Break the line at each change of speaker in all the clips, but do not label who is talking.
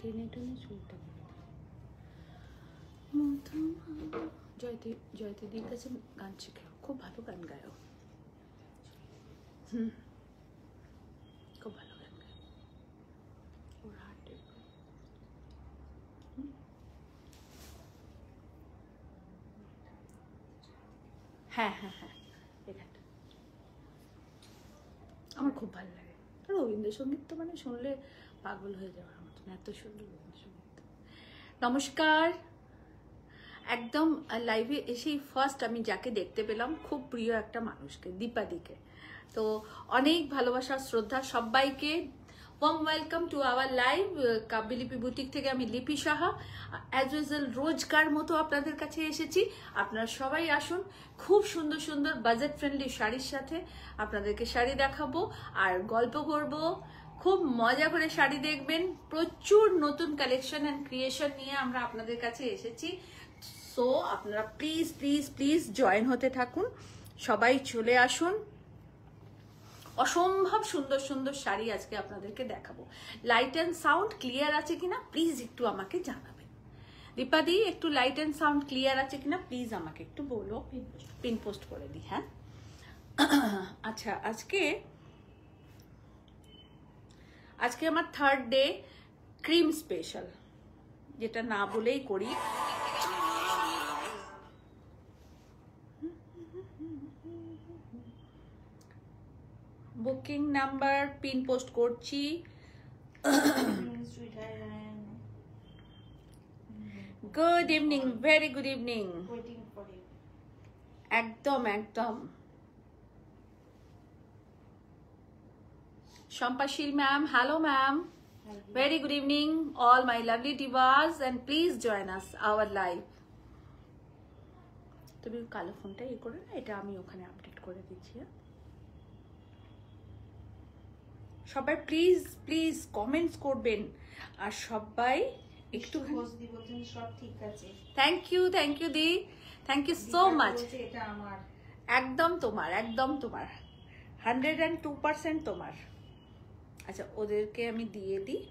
টেনে টেনে চুলটা জয়তিদির কাছে গান শিখে, খুব ভালো গান গায়। খুব ভালো গান গায়। ওর হার্টে হ্যাঁ হ্যাঁ হ্যাঁ, এখানটা আমার খুব ভালো লাগে। আর রবীন্দ্রসঙ্গীত তো মানে শুনলে পাগল হয়ে যাওয়ার মতন, এত সুন্দর রবীন্দ্রসঙ্গীত। নমস্কার, একদম লাইভে এসেই ফার্স্ট আমি যাকে দেখতে পেলাম, খুব প্রিয় একটা মানুষকে, দীপাদিকে। তো অনেক ভালোবাসা শ্রদ্ধা সবাইকে। Warm welcome to our live. Kabyalipi boutique থেকে আমি লিপি সাহা অ্যাজ ইউজুয়াল রোজকার মতো আপনাদের কাছে এসেছি। আপনারা সবাই আসুন, খুব সুন্দর সুন্দর বাজেট ফ্রেন্ডলি শাড়ির সাথে আপনাদেরকে শাড়ি দেখাবো আর গল্প করব। খুব মজা করে শাড়ি দেখবেন। প্রচুর নতুন কালেকশন অ্যান্ড ক্রিয়েশন নিয়ে আমরা আপনাদের কাছে এসেছি। সো আপনারা প্লিজ প্লিজ প্লিজ জয়েন হতে থাকুন, সবাই চলে আসুন। অসম্ভব সুন্দর সুন্দর শাড়ি আজকে আপনাদেরকে দেখাবো। লাইট অ্যান্ড সাউন্ড ক্লিয়ার আছে কিনা প্লিজ একটু আমাকে জানাবেন। দীপাদি, একটু লাইট অ্যান্ড সাউন্ড ক্লিয়ার আছে কিনা প্লিজ আমাকে একটু বলো, পিন পোস্ট করে দিই। হ্যাঁ আচ্ছা, আজকে আমার থার্ড ডে ক্রিম স্পেশাল, যেটা না বলেই করি। বুকিং নাম্বার পিন পোস্ট করছি। Good evening, very good evening. একদম একদম। Shampashil ma'am, hello ma'am. Very good evening all my lovely divas, and please join us our live. তুমি কালো ফোনটা এই করে না, এটা আমি ওখানে আপডেট করে দিচ্ছি। সবাই প্লিজ প্লিজ কমেন্টস করবেন আর সবাই একটু
সব ঠিক আছে।
থ্যাংক ইউ দি, থ্যাংক ইউ সো মাচ।
এটা আমার
একদম তোমার, একদম তোমার, 102% তোমার। আচ্ছা, ওদেরকে আমি দিয়ে দিই।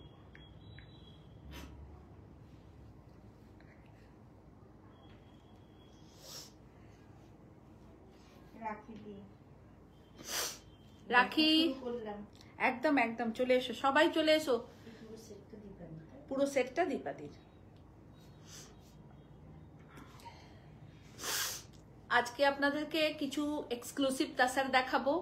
রাখি একদম একদম, চলে এসো সবাই, চলে এসো। পুরো সেটটা দীপাদির। আজকে আপনাদেরকে কিছু এক্সক্লুসিভ তাসার দেখাবো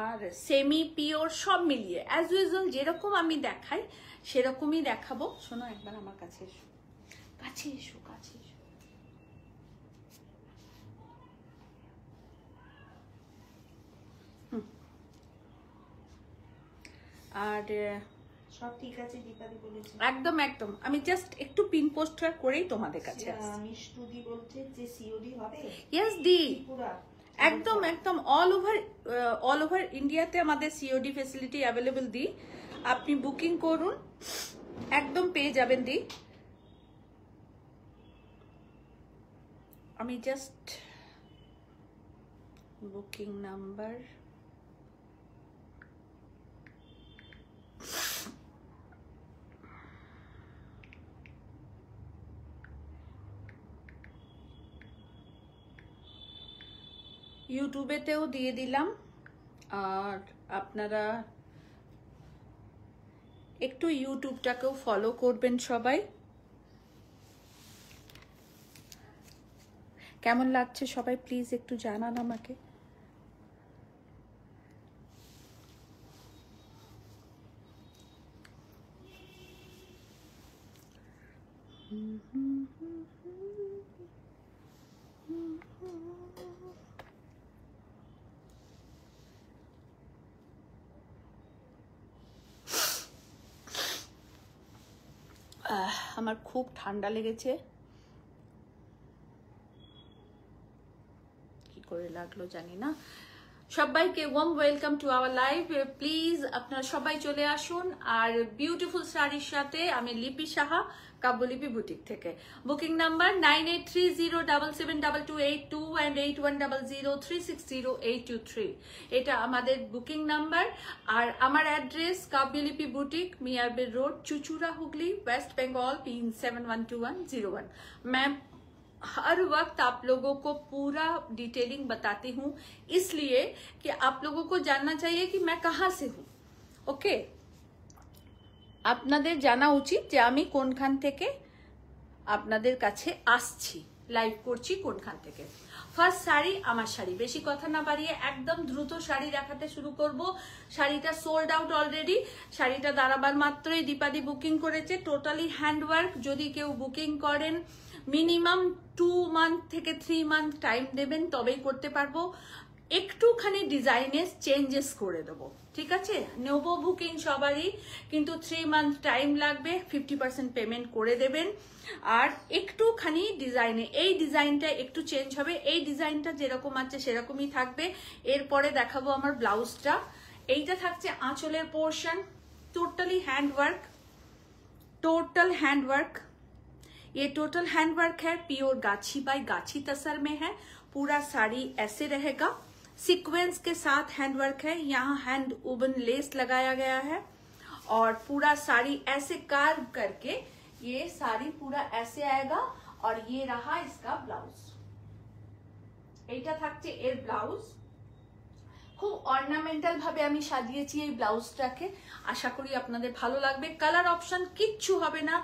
আর সেমি পিওর সব মিলিয়ে অ্যাজ ইউজুয়াল যেরকম আমি দেখাই সেরকমই দেখাবো। শোনো, একবার আমার কাছে এসো, কাছে এসো, কাছে এসো। আর
সব ঠিক আছে দীপাদি বলেছে।
একদম একদম, আমি জাস্ট একটু পিন পোস্ট করেই তোমাদের কাছে আসছি।
মিষ্টুদি বলছে যে সিওডি হবে।
ইয়েস দি, একদম একদম অল ওভার ইন্ডিয়াতে আমাদের সিওডি ফেসিলিটি অ্যাভেলেবল দি। আপনি বুকিং করুন, একদম পেয়ে যাবেন দি। আমি জাস্ট বুকিং নাম্বার ইউটিউবেতেও দিয়ে দিলাম। আর আপনারা একটু ইউটিউবটাকেও ফলো করবেন সবাই। কেমন লাগছে সবাই প্লিজ একটু জানান আমাকে। আমার খুব ঠান্ডা লেগেছে, কি করে লাগলো জানি না। সবাইকে warm welcome to our live. Please আপনারা সবাই চলে আসুন। আর বিউটিফুল শাড়ির সাথে আমি লিপি সাহা, কাব্যলিপি বুটিক থেকে। Booking number 9830772282 and 8100360823। এটা আমাদের বুকিং নাম্বার। আর আমার address Kabyalipi boutique, Miyarbel road, Chuchura, Hooghly, West Bengal, PIN 712101। Ma'am हर वक्त आप लोगों को पूरा डिटेलिंग बताती हूँ, इसलिए कि आप लोगों को जानना चाहिए कि मैं कहाँ से हूँ। ओके, আপনাদের জানা উচিত যে আমি কোনখান থেকে আপনাদের কাছে আসছি, লাইভ করছি কোনখান থেকে। ফার্স্ট শাড়ি, আমার শাড়ি। বেশি কথা না বাড়িয়ে একদম দ্রুত শাড়ি দেখাতে শুরু করব। শাড়িটা সোল্ড আউট অলরেডি। শাড়িটা দাঁড়াবার মাত্রই দীপাদি বুকিং করেছে। Totally handwork. যদি কেউ বুকিং করেন মিনিমাম 2 মান্থ থেকে 3 মান্থ টাইম দেবেন, তবেই করতে পারবো। একটুখানি ডিজাইনের চেঞ্জেস করে দেবো, ঠিক আছে? নেবো বুকিং সবারই, কিন্তু 3 মান্থ টাইম লাগবে। 50% পেমেন্ট করে দেবেন। আর একটুখানি ডিজাইনে, এই ডিজাইনটা একটু চেঞ্জ হবে। এই ডিজাইনটা যেরকম আছে সেরকমই থাকবে। এরপরে দেখাবো আমার ব্লাউজটা। এইটা থাকছে আঁচলের portion. Totally handwork, total handwork. ये टोटल हैंडवर्क है, प्योर गाछी बाई गाछी तसर में है। पूरा साड़ी ऐसे रहेगा, सीक्वेंस के साथ हैंडवर्क है। यहाँ हैंड वूवन लेस लगाया गया है और पूरा साड़ी ऐसे कार्व करके ये साड़ी पूरा ऐसे आएगा। और ये रहा इसका ब्लाउज। এইটা থাকছে এর ব্লাউজ। খুব অর্নামেন্টাল ভাবে আমি সাজিয়েছি এই ব্লাউজটাকে। আশা করি আপনাদের ভালো লাগবে। কালার অপশন কিচ্ছু হবে না,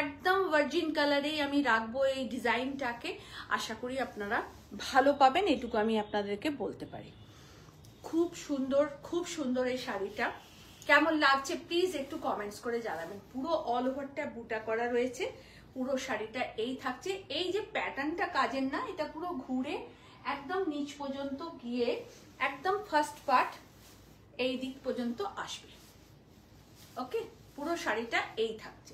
একদম ভার্জিন কালারেই আমি রাখবো এই ডিজাইনটাকে। আশা করি আপনারা ভালো পাবেন, এটুকু আমি আপনাদেরকে বলতে পারি। খুব সুন্দর, খুব সুন্দর এই শাড়িটা। কেমন লাগছে প্লিজ একটু কমেন্টস করে জানাবেন। পুরো অল ওভারটা বুটা করা রয়েছে। পুরো শাড়িটা এই থাকছে। এই যে প্যাটার্নটা কাজের না, এটা পুরো ঘুরে একদম নিচ পর্যন্ত গিয়ে একদম ফার্স্ট পার্ট এই দিক পর্যন্ত আসবে। ओके, पूरा শাড়িটা এই থাকছে।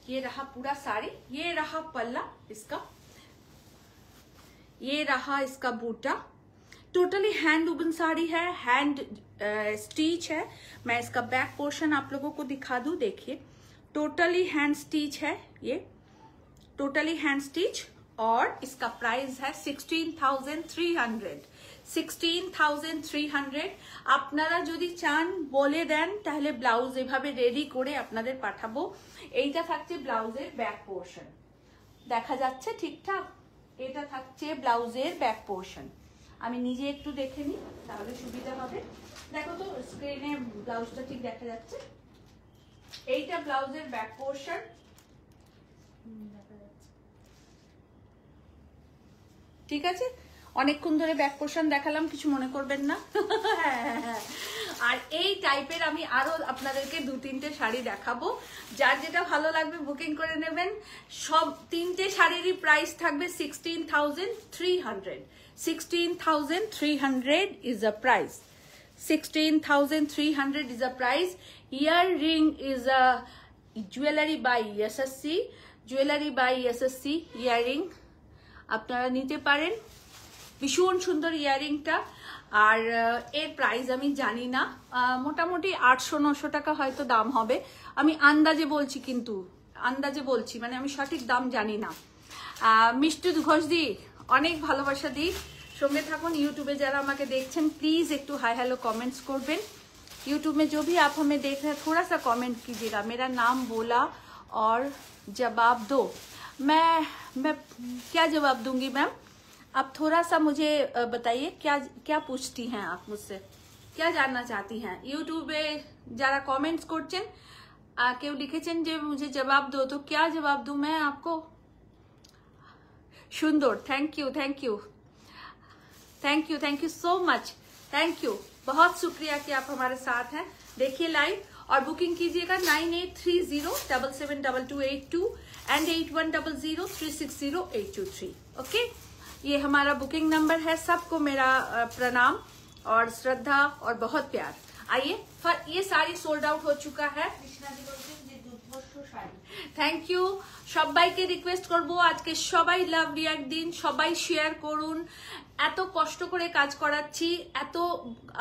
ये रहा पूरा साड़ी, ये रहा पल्ला इसका, ये रहा इसका बूटा। टोटली हैंड वूवन साड़ी है, हैंड स्टिच है। मैं इसका बैक पोर्शन आप लोगों को दिखा दूं। देखिए टोटली हैंड स्टिच है, ये टोटली हैंड स्टिच। और इसका प्राइस है 16,300। 16,300। আপনারা যদি চান বলে দেন তাহলে ব্লাউজ এভাবে রেডি করে আপনাদের পাঠাবো। এইটা থাকছে ব্লাউজের ব্যাক পোর্শন, দেখা যাচ্ছে ঠিকঠাক? এটা থাকছে ব্লাউজের ব্যাক পোর্শন। আমি নিজে একটু দেখে নিই তাহলে সুবিধা হবে। দেখো তো স্ক্রিনে ব্লাউজটা ঠিক দেখা যাচ্ছে? এইটা ব্লাউজের ব্যাক পোর্শন। ঠিক আছে, অনেকক্ষণ ধরে ব্যাক পোর্শন দেখালাম, কিছু মনে করবেন না। আর এই টাইপের আমি আরো আপনাদেরকে 2-3টে শাড়ি দেখাবো। যার যেটা ভালো লাগবে বুকিং করে নেবেন। সব 3টে শাড়িরই প্রাইস থাকবে 16,300। 16,300 is a price. 16,300 is a price. Earring is a jewelry by SSC. Jewelry by SSC earring আপনারা নিতে পারেন। ভীষণ সুন্দর ইয়ারিংটা। আর এর প্রাইস আমি জানি না, মোটামুটি 800-900 টাকা হয়তো দাম হবে। আমি আন্দাজে বলছি, কিন্তু আন্দাজে বলছি, মানে আমি সঠিক দাম জানি না। মিষ্টি ঘোষ দি অনেক ভালোবাসা দিই, সঙ্গে থাকুন। ইউটিউবে যারা আমাকে দেখছেন প্লিজ একটু হাই হ্যালো কমেंट्स করবেন। यूट्यूब में जो भी आप हमें देख रहे हैं थोड़ा सा कमेंट कीजिएगा, मेरा नाम बोला और जवाब दो। मैं क्या जवाब दूंगी मैम? आप थोड़ा सा मुझे बताइए, क्या क्या पूछती हैं आप मुझसे, क्या जानना चाहती हैं? यूट्यूबे যারা কমেন্টস করছেন কেউ লিখেছেন যে मुझे जवाब दो, तो क्या जवाब दूं मैं आपको? সুন্দর, thank you thank you thank you thank you so much, thank you, बहुत शुक्रिया कि आप हमारे साथ हैं। देखिए लाइव और बुकिंग कीजिएगा 9830772282 and 8100360823। ओके, ये हमारा बुकिंग नंबर है। सबको मेरा प्रणाम और श्रद्धा और बहुत प्यार। आइए, ये सारी सोल्ड आउट हो चुका है।
কৃষ্ণাজি বলছেন যে যুদ্ধ
থ্যাংক ইউ। সবাইকে রিকোয়েস্ট করব আজকে সবাই লাভ রিয়াক্ট দিন, সবাই শেয়ার করুন। এত কষ্ট করে কাজ করাচ্ছি, এত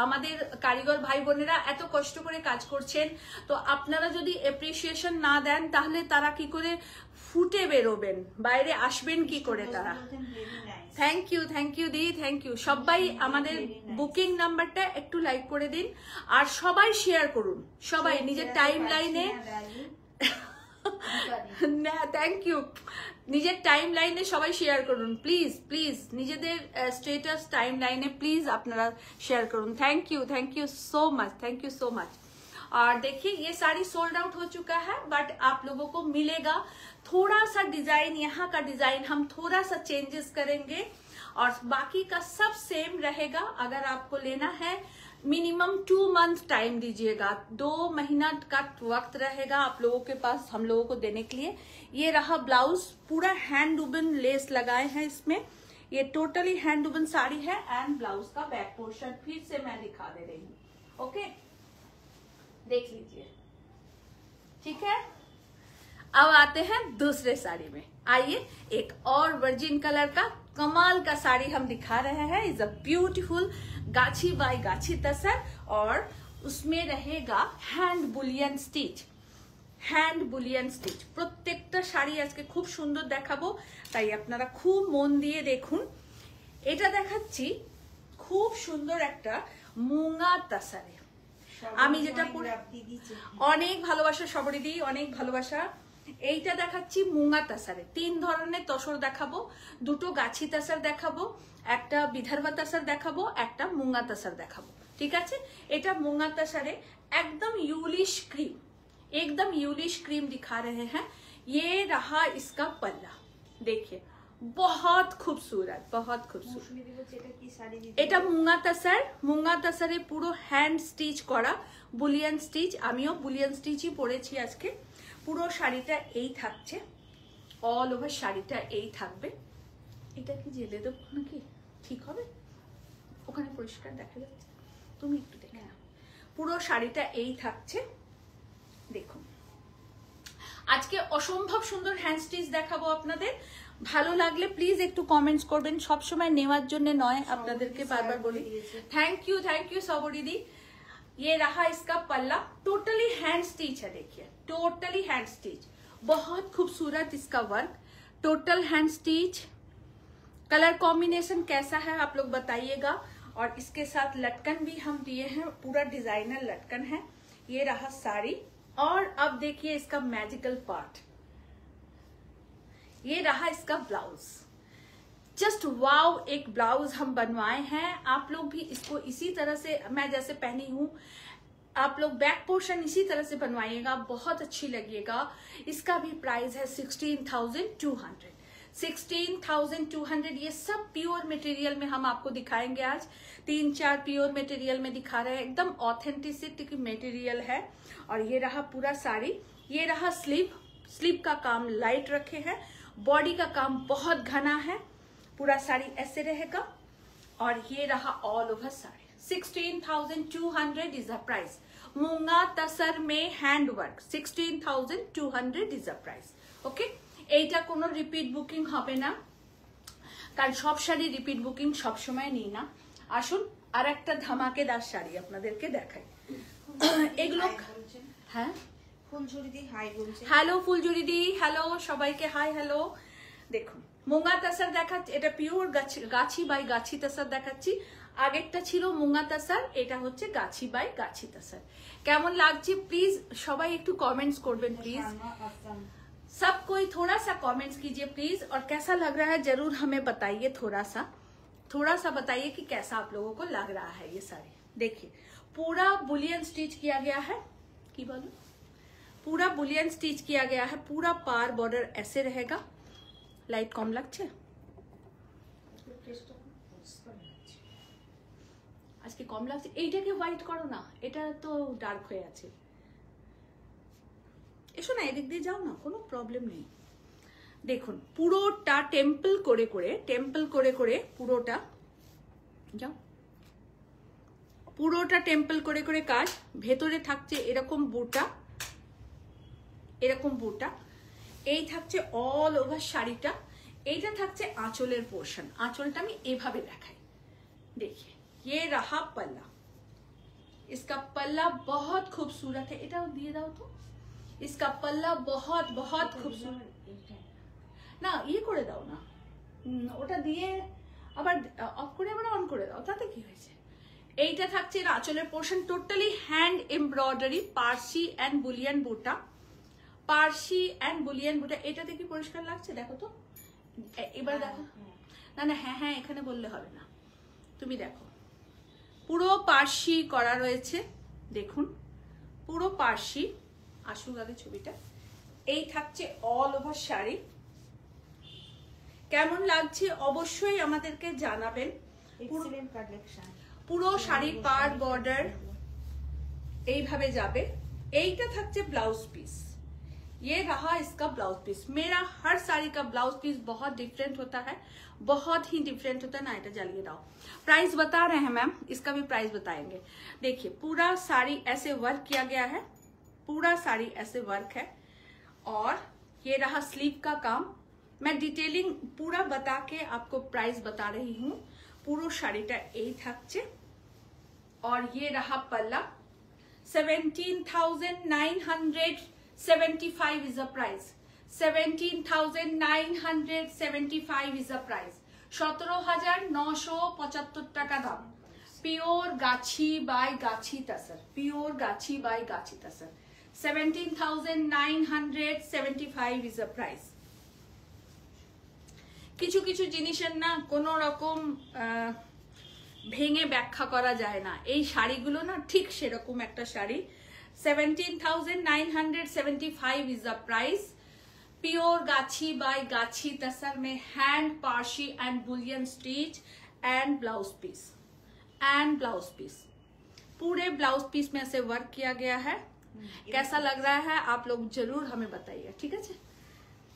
আমাদের কারিগর ভাই বোনেরা এত কষ্ট করে কাজ করছেন, তো আপনারা যদি অ্যাপ্রিসিয়েশন না দেন তাহলে তারা কি করে ফুটে বেরোবেন, বাইরে আসবেন কি করে তারা। থ্যাংক ইউ দি, থ্যাংক ইউ। সবাই আমাদের বুকিং নাম্বারটা একটু লাইক করে দিন আর সবাই শেয়ার করুন, সবাই নিজের টাইম লাইনে। না থ্যাংক ইউ, নিজের টাইম লাইনে সবাই শেয়ার করুন প্লিজ প্লিজ, নিজেদের স্টেটাস টাইম লাইনে প্লিজ আপনারা शेयर করুন। Thank you so much, thank you so much. और देखिए ये साड़ी सोल्ड आउट हो चुका है, बट आप लोगों को मिलेगा। थोड़ा सा डिजाइन, यहाँ का डिजाइन हम थोड़ा सा चेंजेस करेंगे और बाकी का सब सेम रहेगा। अगर आपको लेना है मिनिमम 2 मंथ टाइम दीजिएगा, 2 महीना का वक्त रहेगा आप लोगों के पास हम लोगों को देने के लिए। ये रहा ब्लाउज, पूरा हैंड वुवन लेस लगाए हैं इसमें, ये टोटली हैंड वुवन साड़ी है। एंड ब्लाउज का बैक पोर्शन फिर से मैं दिखा दे रही हूँ, ओके देख लीजिए, ठीक है। अब आते हैं दूसरे साड़ी में, आइए एक और वर्जिन कलर का कमाल का साड़ी हम दिखा रहे हैं। इज अ ब्यूटीफुल गाछी बाय गाछी तसर और उसमें रहेगा hand Boolean stitch, hand Boolean stitch. প্রত্যেকটা শাড়ি আজকে খুব সুন্দর দেখাবো, তাই আপনারা খুব মন দিয়ে দেখুন। এটা দেখাচ্ছি খুব সুন্দর একটা মুঙ্গা তাসারে, আমি যেটা অনেক ভালোবাসা সবরি দিই, অনেক ভালোবাসা। এইটা দেখাচ্ছি মুঙ্গা তাসারে, 3 ধরনের তসর দেখাবো, 2টো গাছি তাসার দেখাবো, একটা বিদর্ভা তাসার দেখাবো, একটা মুঙ্গা তাসার দেখাবো, ঠিক আছে। এটা মুঙ্গা তাসারে एकदम यूलिश क्रीम, एकदम यूलिश क्रीम दिखा रहे हैं। ये रहा इसका पल्ला, देखिए बहुत खूबसूरत, बहुत खूबसूरत। এটা মুঙ্গা তাসার, মুঙ্গা তাসারে পুরো হ্যান্ড স্টিচ করা বুলিয়ান স্টিচ, আমিও বুলিয়ান স্টিচই পরেছি আজকে। পুরো শাড়িটা এই থাকছে, অল ওভার শাড়িটা এই থাকবে। এটা কি জেলে দেবো নাকি ঠিক হবে? ওখানে পরিষ্কার দেখা যাচ্ছে, তুমি একটু দেখে নাও। পুরো শাড়িটা এই থাকছে, দেখুন। আজকে অসম্ভব সুন্দর হ্যান্ড স্টিচ দেখাবো আপনাদের। ভালো লাগলে প্লিজ একটু কমেন্টস করবেন, সব সময় নেওয়ার জন্য নয়, আপনাদেরকে বারবার বলি। थैंक यू सबरी दी। ये रहा इसका पल्ला, टोटली हैंड स्टिच है, देखिए टोटली हैंड स्टिच, बहुत खूबसूरत इसका work, total hand stitch. Colour combination कैसा है आप लोग बताइएगा। और इसके साथ लटकन भी हम दिए हैं, पूरा डिजाइनर लटकन है। ये रहा साड़ी और अब देखिए इसका मैजिकल पार्ट, ये रहा इसका ब्लाउज। जस्ट वाव, एक ब्लाउज हम बनवाए हैं। आप लोग भी इसको इसी तरह से, मैं जैसे पहनी हूँ, आप लोग बैक पोर्शन इसी तरह से बनवाइएगा, बहुत अच्छी लगेगा। इसका भी प्राइस है 16,200, 16,200। ये सब प्योर मटेरियल में हम आपको दिखाएंगे आज, 3-4 प्योर मटेरियल में दिखा रहे हैं, एकदम ऑथेंटिसिटी की मटेरियल है। और ये रहा पूरा साड़ी, ये रहा स्लीव, स्लीव का काम लाइट रखे हैं, बॉडी का काम बहुत घना है, पूरा साड़ी ऐसे रहेगा। और ये रहा all over sari, 16,200 is the price. मूंगा तसर में hand work, 16,200 is the price, okay. এইটা কোনো রিপিট বুকিং হবে না, কারণ সব শাড়ি রিপিট বুকিং সব সময় নিই না। আসুন আর একটা ধামাকেদার শাড়ি আপনাদেরকে দেখাই। এগুলো হ্যাঁ,
ফুলঝুরি হাই বলছে।
হ্যালো ফুলঝুরি দি, হ্যালো সবাইকে হাই হ্যালো। দেখুন মুঙ্গা তাসার দেখাচ্ছি, এটা পিওর গাছি বাই গাছি তাসার দেখাচ্ছি। আগেরটা ছিল মুঙ্গা তাসার, এটা হচ্ছে গাছি বাই গাছি তাসার। কেমন লাগছে প্লিজ সবাই একটু কমেন্টস করবেন প্লিজ, सब कोई थोड़ा सा कमेंट्स कीजिए प्लीज। और कैसा लग रहा है जरूर हमें बताइए, थोड़ा सा बताइए कि कैसा आप लोगों को लग रहा है ये साड़ी। देखिए पूरा बुलियन स्टिच किया गया है, की बोलो, पूरा बुलियन स्टिच किया गया है, पूरा पार बॉर्डर ऐसे रहेगा। लाइट कम लगছে আজকে, কম লাগছে। এইটাকে হোয়াইট করো না, এটা তো ডার্ক হয়ে আছে। এসো না এদিক দিয়ে যাও না, কোনো প্রবলেম নেই। দেখুন পুরোটা টেম্পল করে পুরোটা যাও, পুরোটা টেম্পল করে কাজ। ভেতরে থাকছে এরকম বুটা, এরকম বুটা, এই থাকছে অল ওভার শাড়িটা, এইটা থাকছে আঁচলের পোর্শন। আঁচলটা আমি এভাবে দেখাই, देखिए ये रहा पल्ला, इसका पल्ला बहुत खूबसूरत है। এটাও দিয়ে দাও তো, इसका पल्ला बहुत बहुत खूबसूरत। না ইয়ে করে দাও না, ওটা দিয়ে আবার অফ করে আবার অন করে দাও, তাতে কি হয়েছে। এইটা থাকছে আঁচলের portion, totally hand embroidery, Parsi and bullion বুটা, পার্সি অ্যান্ড বুলিয়ান বুটা। এটাতে কি পরিষ্কার লাগছে দেখো তো, এবার দেখো। না না হ্যাঁ হ্যাঁ এখানে বললে হবে না, তুমি দেখো পুরো পার্সি করা রয়েছে, দেখুন পুরো পার্সি। আসুক আগে ছবিটা। এই থাকছে অল ওভার শাড়ি, কেমন লাগছে অবশ্যই আমাদেরকে জানাবেন।
এক্সেলেন্ট কালেকশন,
পুরো শাড়ির পার বর্ডার এইভাবে যাবে। এইটা থাকছে ব্লাউজ পিস, ये रहा इसका ब्लाउज पीस। मेरा हर साड़ी का ब्लाउज पीस बहुत डिफरेंट होता है, बहुत ही डिफरेंट होता है ना। এটা জ্বালিয়ে দাও। प्राइस बता रहे हैं मैम, इसका भी प्राइस बताएंगे। देखिए पूरा साड़ी ऐसे वर्क किया गया है, पूरा साड़ी ऐसे वर्क है, और ये रहा स्लीव का काम। मैं डिटेलिंग पूरा बता के आपको प्राइस बता रही हूँ। পুরো শাড়িটা এই থাকছে, और ये रहा पल्ला। 17,975 is the price, 17,975 is the price, 17,975 টাকা দাম। Pure Gachhi by Gachhi তাসার, pure Gachhi by Gachhi তাসার, 17,975 is the price। কিছু কিছু জিনিসের না কোনো রকম ভেঙে ব্যাখ্যা করা যায় না, এই শাড়িগুলো না ঠিক সেরকম একটা sari. 17,975 is the price। Pure गाछी बाय गाछी तसर में hand Parsi and bullion stitch and blouse piece, पूरे ब्लाउज पीस में से वर्क किया गया है। कैसा लग रहा है आप लोग जरूर हमें बताइए, ठीक है।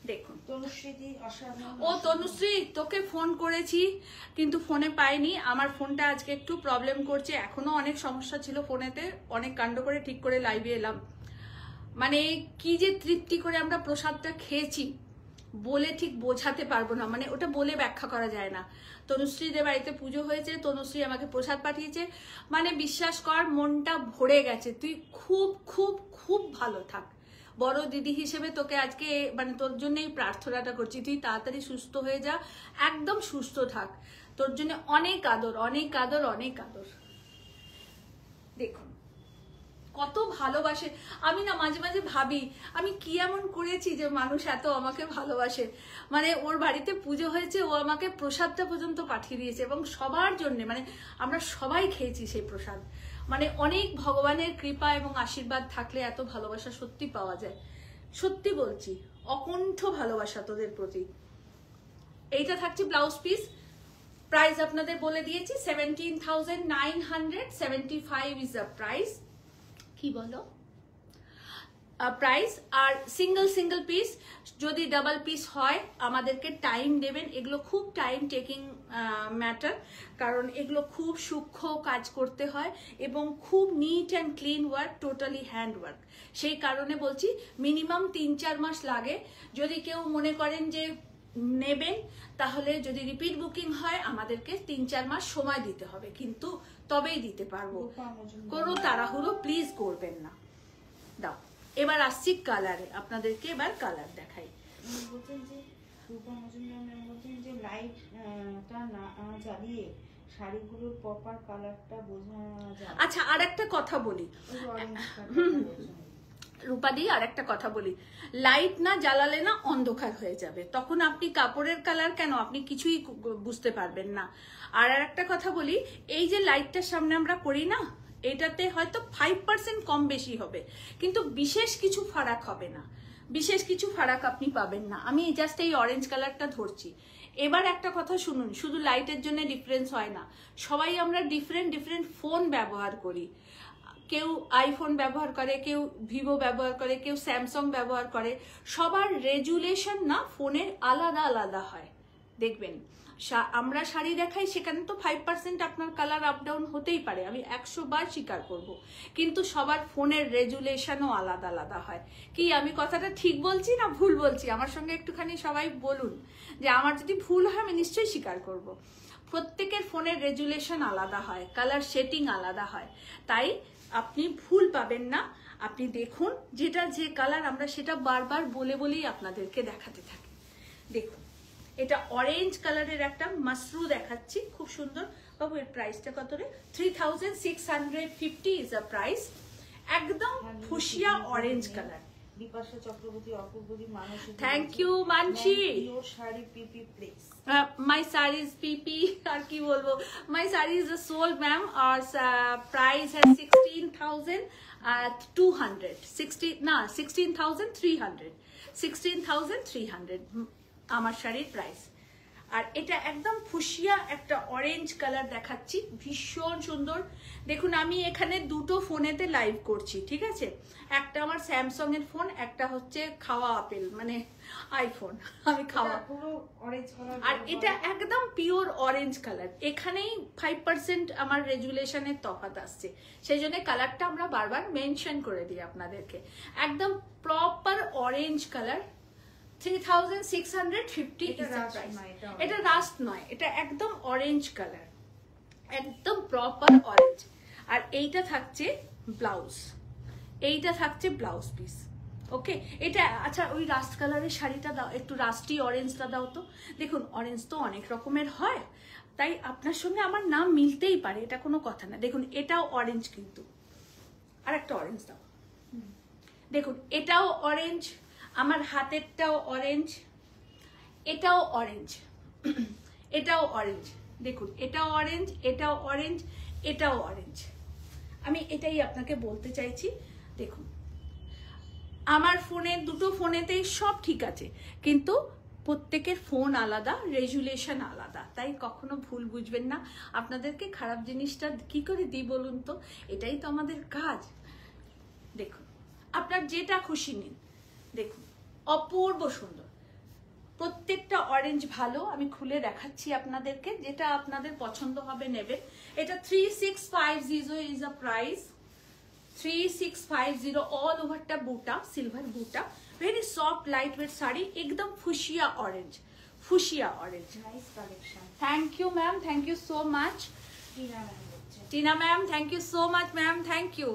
দেখুন
তনুশ্রী অসাধারণ।
ও তনুশ্রী তোকে ফোন করেছি কিন্তু ফোনে পাইনি, আমার ফোনটা আজকে একটু প্রবলেম করছে, এখনো অনেক সমস্যা ছিল ফোনেতে, অনেক কাণ্ড করে ঠিক করে লাইভে এলাম। মানে কি যে তৃপ্তি করে আমরা প্রসাদটা খেয়েছি বলে ঠিক বোঝাতে পারবো না, মানে ওটা বলে ব্যাখ্যা করা যায় না। তনুশ্রীদের বাড়িতে পুজো হয়েছে, তনুশ্রী আমাকে প্রসাদ পাঠিয়েছে, মানে বিশ্বাস কর মনটা ভরে গেছে। তুই খুব খুব খুব ভালো থাক, বড় দিদি হিসেবে তোকে আজকে মানে তোর জন্যই প্রার্থনাটা করছি, তুই তাড়াতাড়ি সুস্থ হয়ে যা, একদম সুস্থ থাক, তোর জন্য অনেক আদর অনেক আদর অনেক আদর। দেখুন কত ভালোবাসে, আমি না মাঝে মাঝে ভাবি আমি কি এমন করেছি যে মানুষ এত আমাকে ভালোবাসে। মানে ওর বাড়িতে পুজো হয়েছে, ও আমাকে প্রসাদটা পর্যন্ত পাঠিয়ে দিয়েছে, এবং সবার জন্য মানে আমরা সবাই খেয়েছি সেই প্রসাদ। মানে অনেক ভগবানের কৃপা এবং আশীর্বাদ থাকলে এত ভালোবাসা সত্যি পাওয়া যায়, সত্যি বলছি, অকণ্ঠ ভালোবাসা তোদের প্রতি। এইটা থাকছে ব্লাউজ পিস, প্রাইস আপনাদের বলে দিয়েছি 17,975 ইজ দ্য প্রাইস। কি বলো প্রাইস। আর সিঙ্গেল সিঙ্গেল পিস যদি ডাবল পিস হয় আমাদেরকে টাইম দেবেন, এগুলো খুব টাইম টেকিং ম্যাটার, কারণ এগুলো খুব সূক্ষ্ম কাজ করতে হয় এবং খুব neat and clean work, totally hand work. সেই কারণে বলছি মিনিমাম 3-4 মাস লাগে। যদি কেউ মনে করেন যে নেবেন তাহলে যদি রিপিট বুকিং হয় আমাদেরকে 3-4 মাস সময় দিতে হবে, কিন্তু তবেই দিতে পারবো, কোনো তাড়াহুড়ো প্লিজ করবেন না। দাও এবার আসছি কালারে, আপনাদেরকে এবার কালার দেখাই।
বলছেন যে রূপা মজুমদার বলছেন যে লাইটটা না জ্বালিয়ে শাড়িগুলোর প্রপার কালারটা বোঝা যায়।
আচ্ছা আর একটা কথা বলি রূপাদি, আর একটা কথা বলি, লাইট না জ্বালালে না অন্ধকার হয়ে যাবে, তখন আপনি কাপড়ের কালার কেন আপনি কিছুই বুঝতে পারবেন না। আর একটা কথা বলি, এই যে লাইটটার সামনে আমরা করি না, এটাতে হয়তো 5% কম বেশি হবে, কিন্তু বিশেষ কিছু ফারাক হবে না, বিশেষ কিছু ফারাক আপনি পাবেন না। আমি জাস্ট এই অরেঞ্জ কালারটা ধরছি। এবার একটা কথা শুনুন, শুধু লাইটের জন্য ডিফারেন্স হয় না, সবাই আমরা ডিফারেন্ট ডিফারেন্ট ফোন ব্যবহার করি। কেউ আইফোন ব্যবহার করে, কেউ ভিভো ব্যবহার করে, কেউ স্যামসাং ব্যবহার করে, সবার রেজুলেশন না ফোনের আলাদা আলাদা হয়, দেখবেন আমরা শাড়ি দেখাই, সেখানে তো 5% আপনার কালার আপ ডাউন হতেই পারে, আমি 100 বার স্বীকার করব, কিন্তু সবার ফোনের রেজুলেশনও আলাদা আলাদা হয়। কি আমি কথাটা ঠিক বলছি না ভুল বলছি? আমার সঙ্গে একটুখানি সবাই বলুন, যে আমার যদি ভুল হয় আমি নিশ্চয়ই স্বীকার করব। প্রত্যেকের ফোনের রেজুলেশন আলাদা হয়, কালার সেটিং আলাদা হয়, তাই আপনি ভুল পাবেন না। আপনি দেখুন যেটা যে কালার, আমরা সেটা বারবার বলে বলেই আপনাদেরকে দেখাতে থাকি। দেখুন এটা অরেঞ্জ কালারের একটা মাশরু দেখাচ্ছি, খুব সুন্দর। বাবু এর প্রাইসটা কত রে? 3650 ইজ আ প্রাইস। একদম fuchsia orange colour.
Bipasha Chakraborty, অপূর্বদী, Manasi,
thank you Manasi.
Your sari P প্লিজ।
My saree is PP, আর কি বলবো, my saree is sold ma'am, our price has 16,200, 16,300, 16,300 আমার শাড়ির প্রাইস। আর এটা একদম ফুশিয়া একটা অরেঞ্জ কালার দেখাচ্ছি, ভীষণ সুন্দর। দেখুন আমি এখানে দুটো ফোনেতে লাইভ করছি, ঠিক আছে? একটা আমার স্যামসাং এর ফোন, একটা হচ্ছে খাওয়া আপেল মানে আইফোন, আমি খাওয়া
পুরো অরেঞ্জ কালার।
আর এটা একদম পিওর অরেঞ্জ কালার। এখানেই 5% আমার রেজুলেশনের তফাৎ আসছে, সেই জন্য কালারটা আমরা বারবার মেনশন করে দিই আপনাদেরকে। একদম proper orange colour, 3650 is the price. এটা রাস্ট নয়, এটা একদম অরেঞ্জ কালার, একদম প্রপার অরেঞ্জ। আর এইটা থাকছে ব্লাউজ, এইটা থাকছে ব্লাউজ পিস। ওকে, এটা আচ্ছা ওই রাস্ট কালারের শাড়িটা দাও, একটু রাস্টি অরেঞ্জটা দাও তো। দেখুন অরেঞ্জ তো অনেক রকমের হয়, তাই আপনার সঙ্গে আমার নাম মিলতেই পারে, এটা কোনো কথা না। দেখুন এটাও অরেঞ্জ, কিন্তু আর একটা অরেঞ্জ দাও। দেখুন এটাও অরেঞ্জ, আমার হাতেরটাও অরেঞ্জ, এটাও অরেঞ্জ, এটাও অরেঞ্জ। দেখুন এটাও অরেঞ্জ, এটাও অরেঞ্জ, এটাও অরেঞ্জ। আমি এটাই আপনাকে বলতে চাইছি। দেখুন আমার ফোনে, দুটো ফোনেতেই সব ঠিক আছে, কিন্তু প্রত্যেকের ফোন আলাদা, রেজুলেশন আলাদা, তাই কখনো ভুল বুঝবেন না। আপনাদেরকে খারাপ জিনিসটা কি করে দিই বলুন তো? এটাই তো আমাদের কাজ। দেখুন আপনার যেটা খুশি নিন। দেখুন অপূর্ব সুন্দর, প্রত্যেকটা অরেঞ্জ ভালো। আমি খুলে দেখাচ্ছি আপনাদেরকে, যেটা আপনাদের পছন্দ হবে নেবেন। এটা 3650 ইজ আ প্রাইস, 3650 অল ওভারটা বুটা, সিলভার বুটা, very soft light weight sari, একদম fuchsia orange, fuchsia orange.
Nice collection.
Thank you ma'am, thank you so much. Tina ma'am thank you so much ma'am, thank you.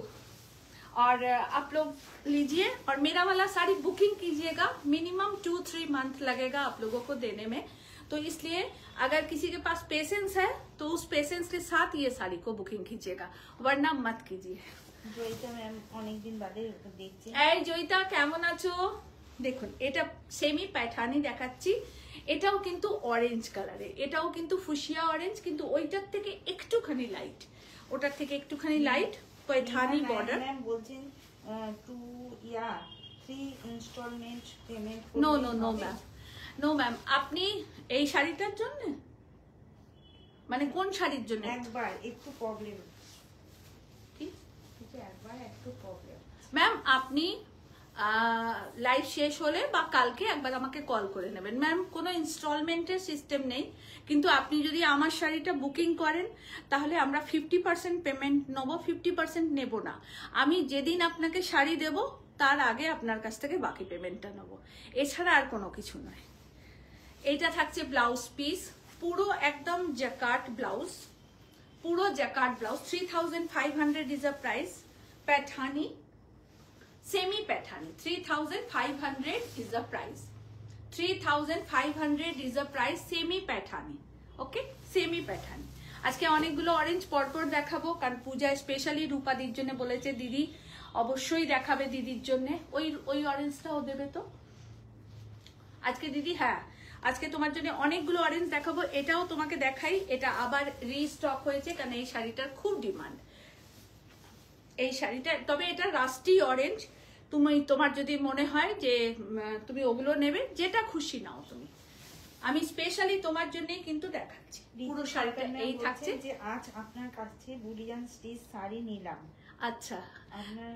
और आप लोग लीजिए और मेरा वाला साड़ी बुकिंग कीजिएगा, मिनिमम 2-3 मंथ लगेगा आप लोगों को देने में, तो इसलिए अगर किसी के पास पेशेंस है तो उस पेशेंस के साथ ये साड़ी को बुकिंग कीजिएगा, वरना मत कीजिए।
জয়িতা ম্যাম অনেকদিন বাদে দেখছি।
এই জয়িতা কেমন আছো? দেখুন এটা সেমি প্যাঠানি দেখাচ্ছি, এটাও কিন্তু অরেঞ্জ কালারে, এটাও কিন্তু ফুশিয়া অরেঞ্জ, কিন্তু ওইটার থেকে একটুখানি লাইট, ওটার থেকে একটুখানি লাইট, पैठानी बॉर्डर।
मैम बोलছেন 3 installment payment.
No no no ma'am, no ma'am. আপনি এই শাড়িটার জন্য, মানে কোন শাড়ির জন্য?
একবার একটু প্রবলেম কি, একবার একটু প্রবলেম
ম্যাম। আপনি লাইভ শেষ হলে বা কালকে একবার আমাকে কল করে নেবেন ম্যাম। কোনো ইনস্টলমেন্টের সিস্টেম নেই, কিন্তু আপনি যদি আমার শাড়িটা বুকিং করেন তাহলে আমরা 50% পেমেন্ট নেবো, 50% নেব না। আমি যেদিন আপনাকে শাড়ি দেব তার আগে আপনার কাছ থেকে বাকি পেমেন্টটা নেবো, এছাড়া আর কোনো কিছু নয়। এইটা থাকছে ব্লাউজ পিস, পুরো একদম জ্যাকার্ড ব্লাউজ, পুরো jacquard blouse. 3500 is a price. Paithani, semi Paithani 3500 is the price, 3500 is the price, semi Paithani. Okay, semi Paithani. আজকে অনেকগুলো অরেঞ্জ পরপর দেখাবো, কারণ পূজা স্পেশালি রূপাদির জন্য বলেছে, দিদি অবশ্যই দেখাবে দিদির জন্য। ওই অরেঞ্জটাও দেবে তো আজকে দিদি? হ্যাঁ, আজকে তোমার জন্য অনেকগুলো অরেঞ্জ দেখাবো। এটাও তোমাকে দেখাই, এটা আবার রিস্টক হয়েছে, কারণ এই শাড়িটার খুব ডিমান্ড এই শাড়িটা। তবে এটা রাস্টি অরেঞ্জ, তুমি তোমার যদি মনে হয় যে তুমি ওগুলো নেবে, যেটা খুশি নাও তুমি। আমি স্পেশালি তোমার জন্যই কিন্তু দেখাচ্ছি। পুরো শাড়িটা এই থাকছে।
যে আজ আপনার কাছে বুলিয়ান স্টিচ শাড়ি নিলাম।
আচ্ছা
আপনার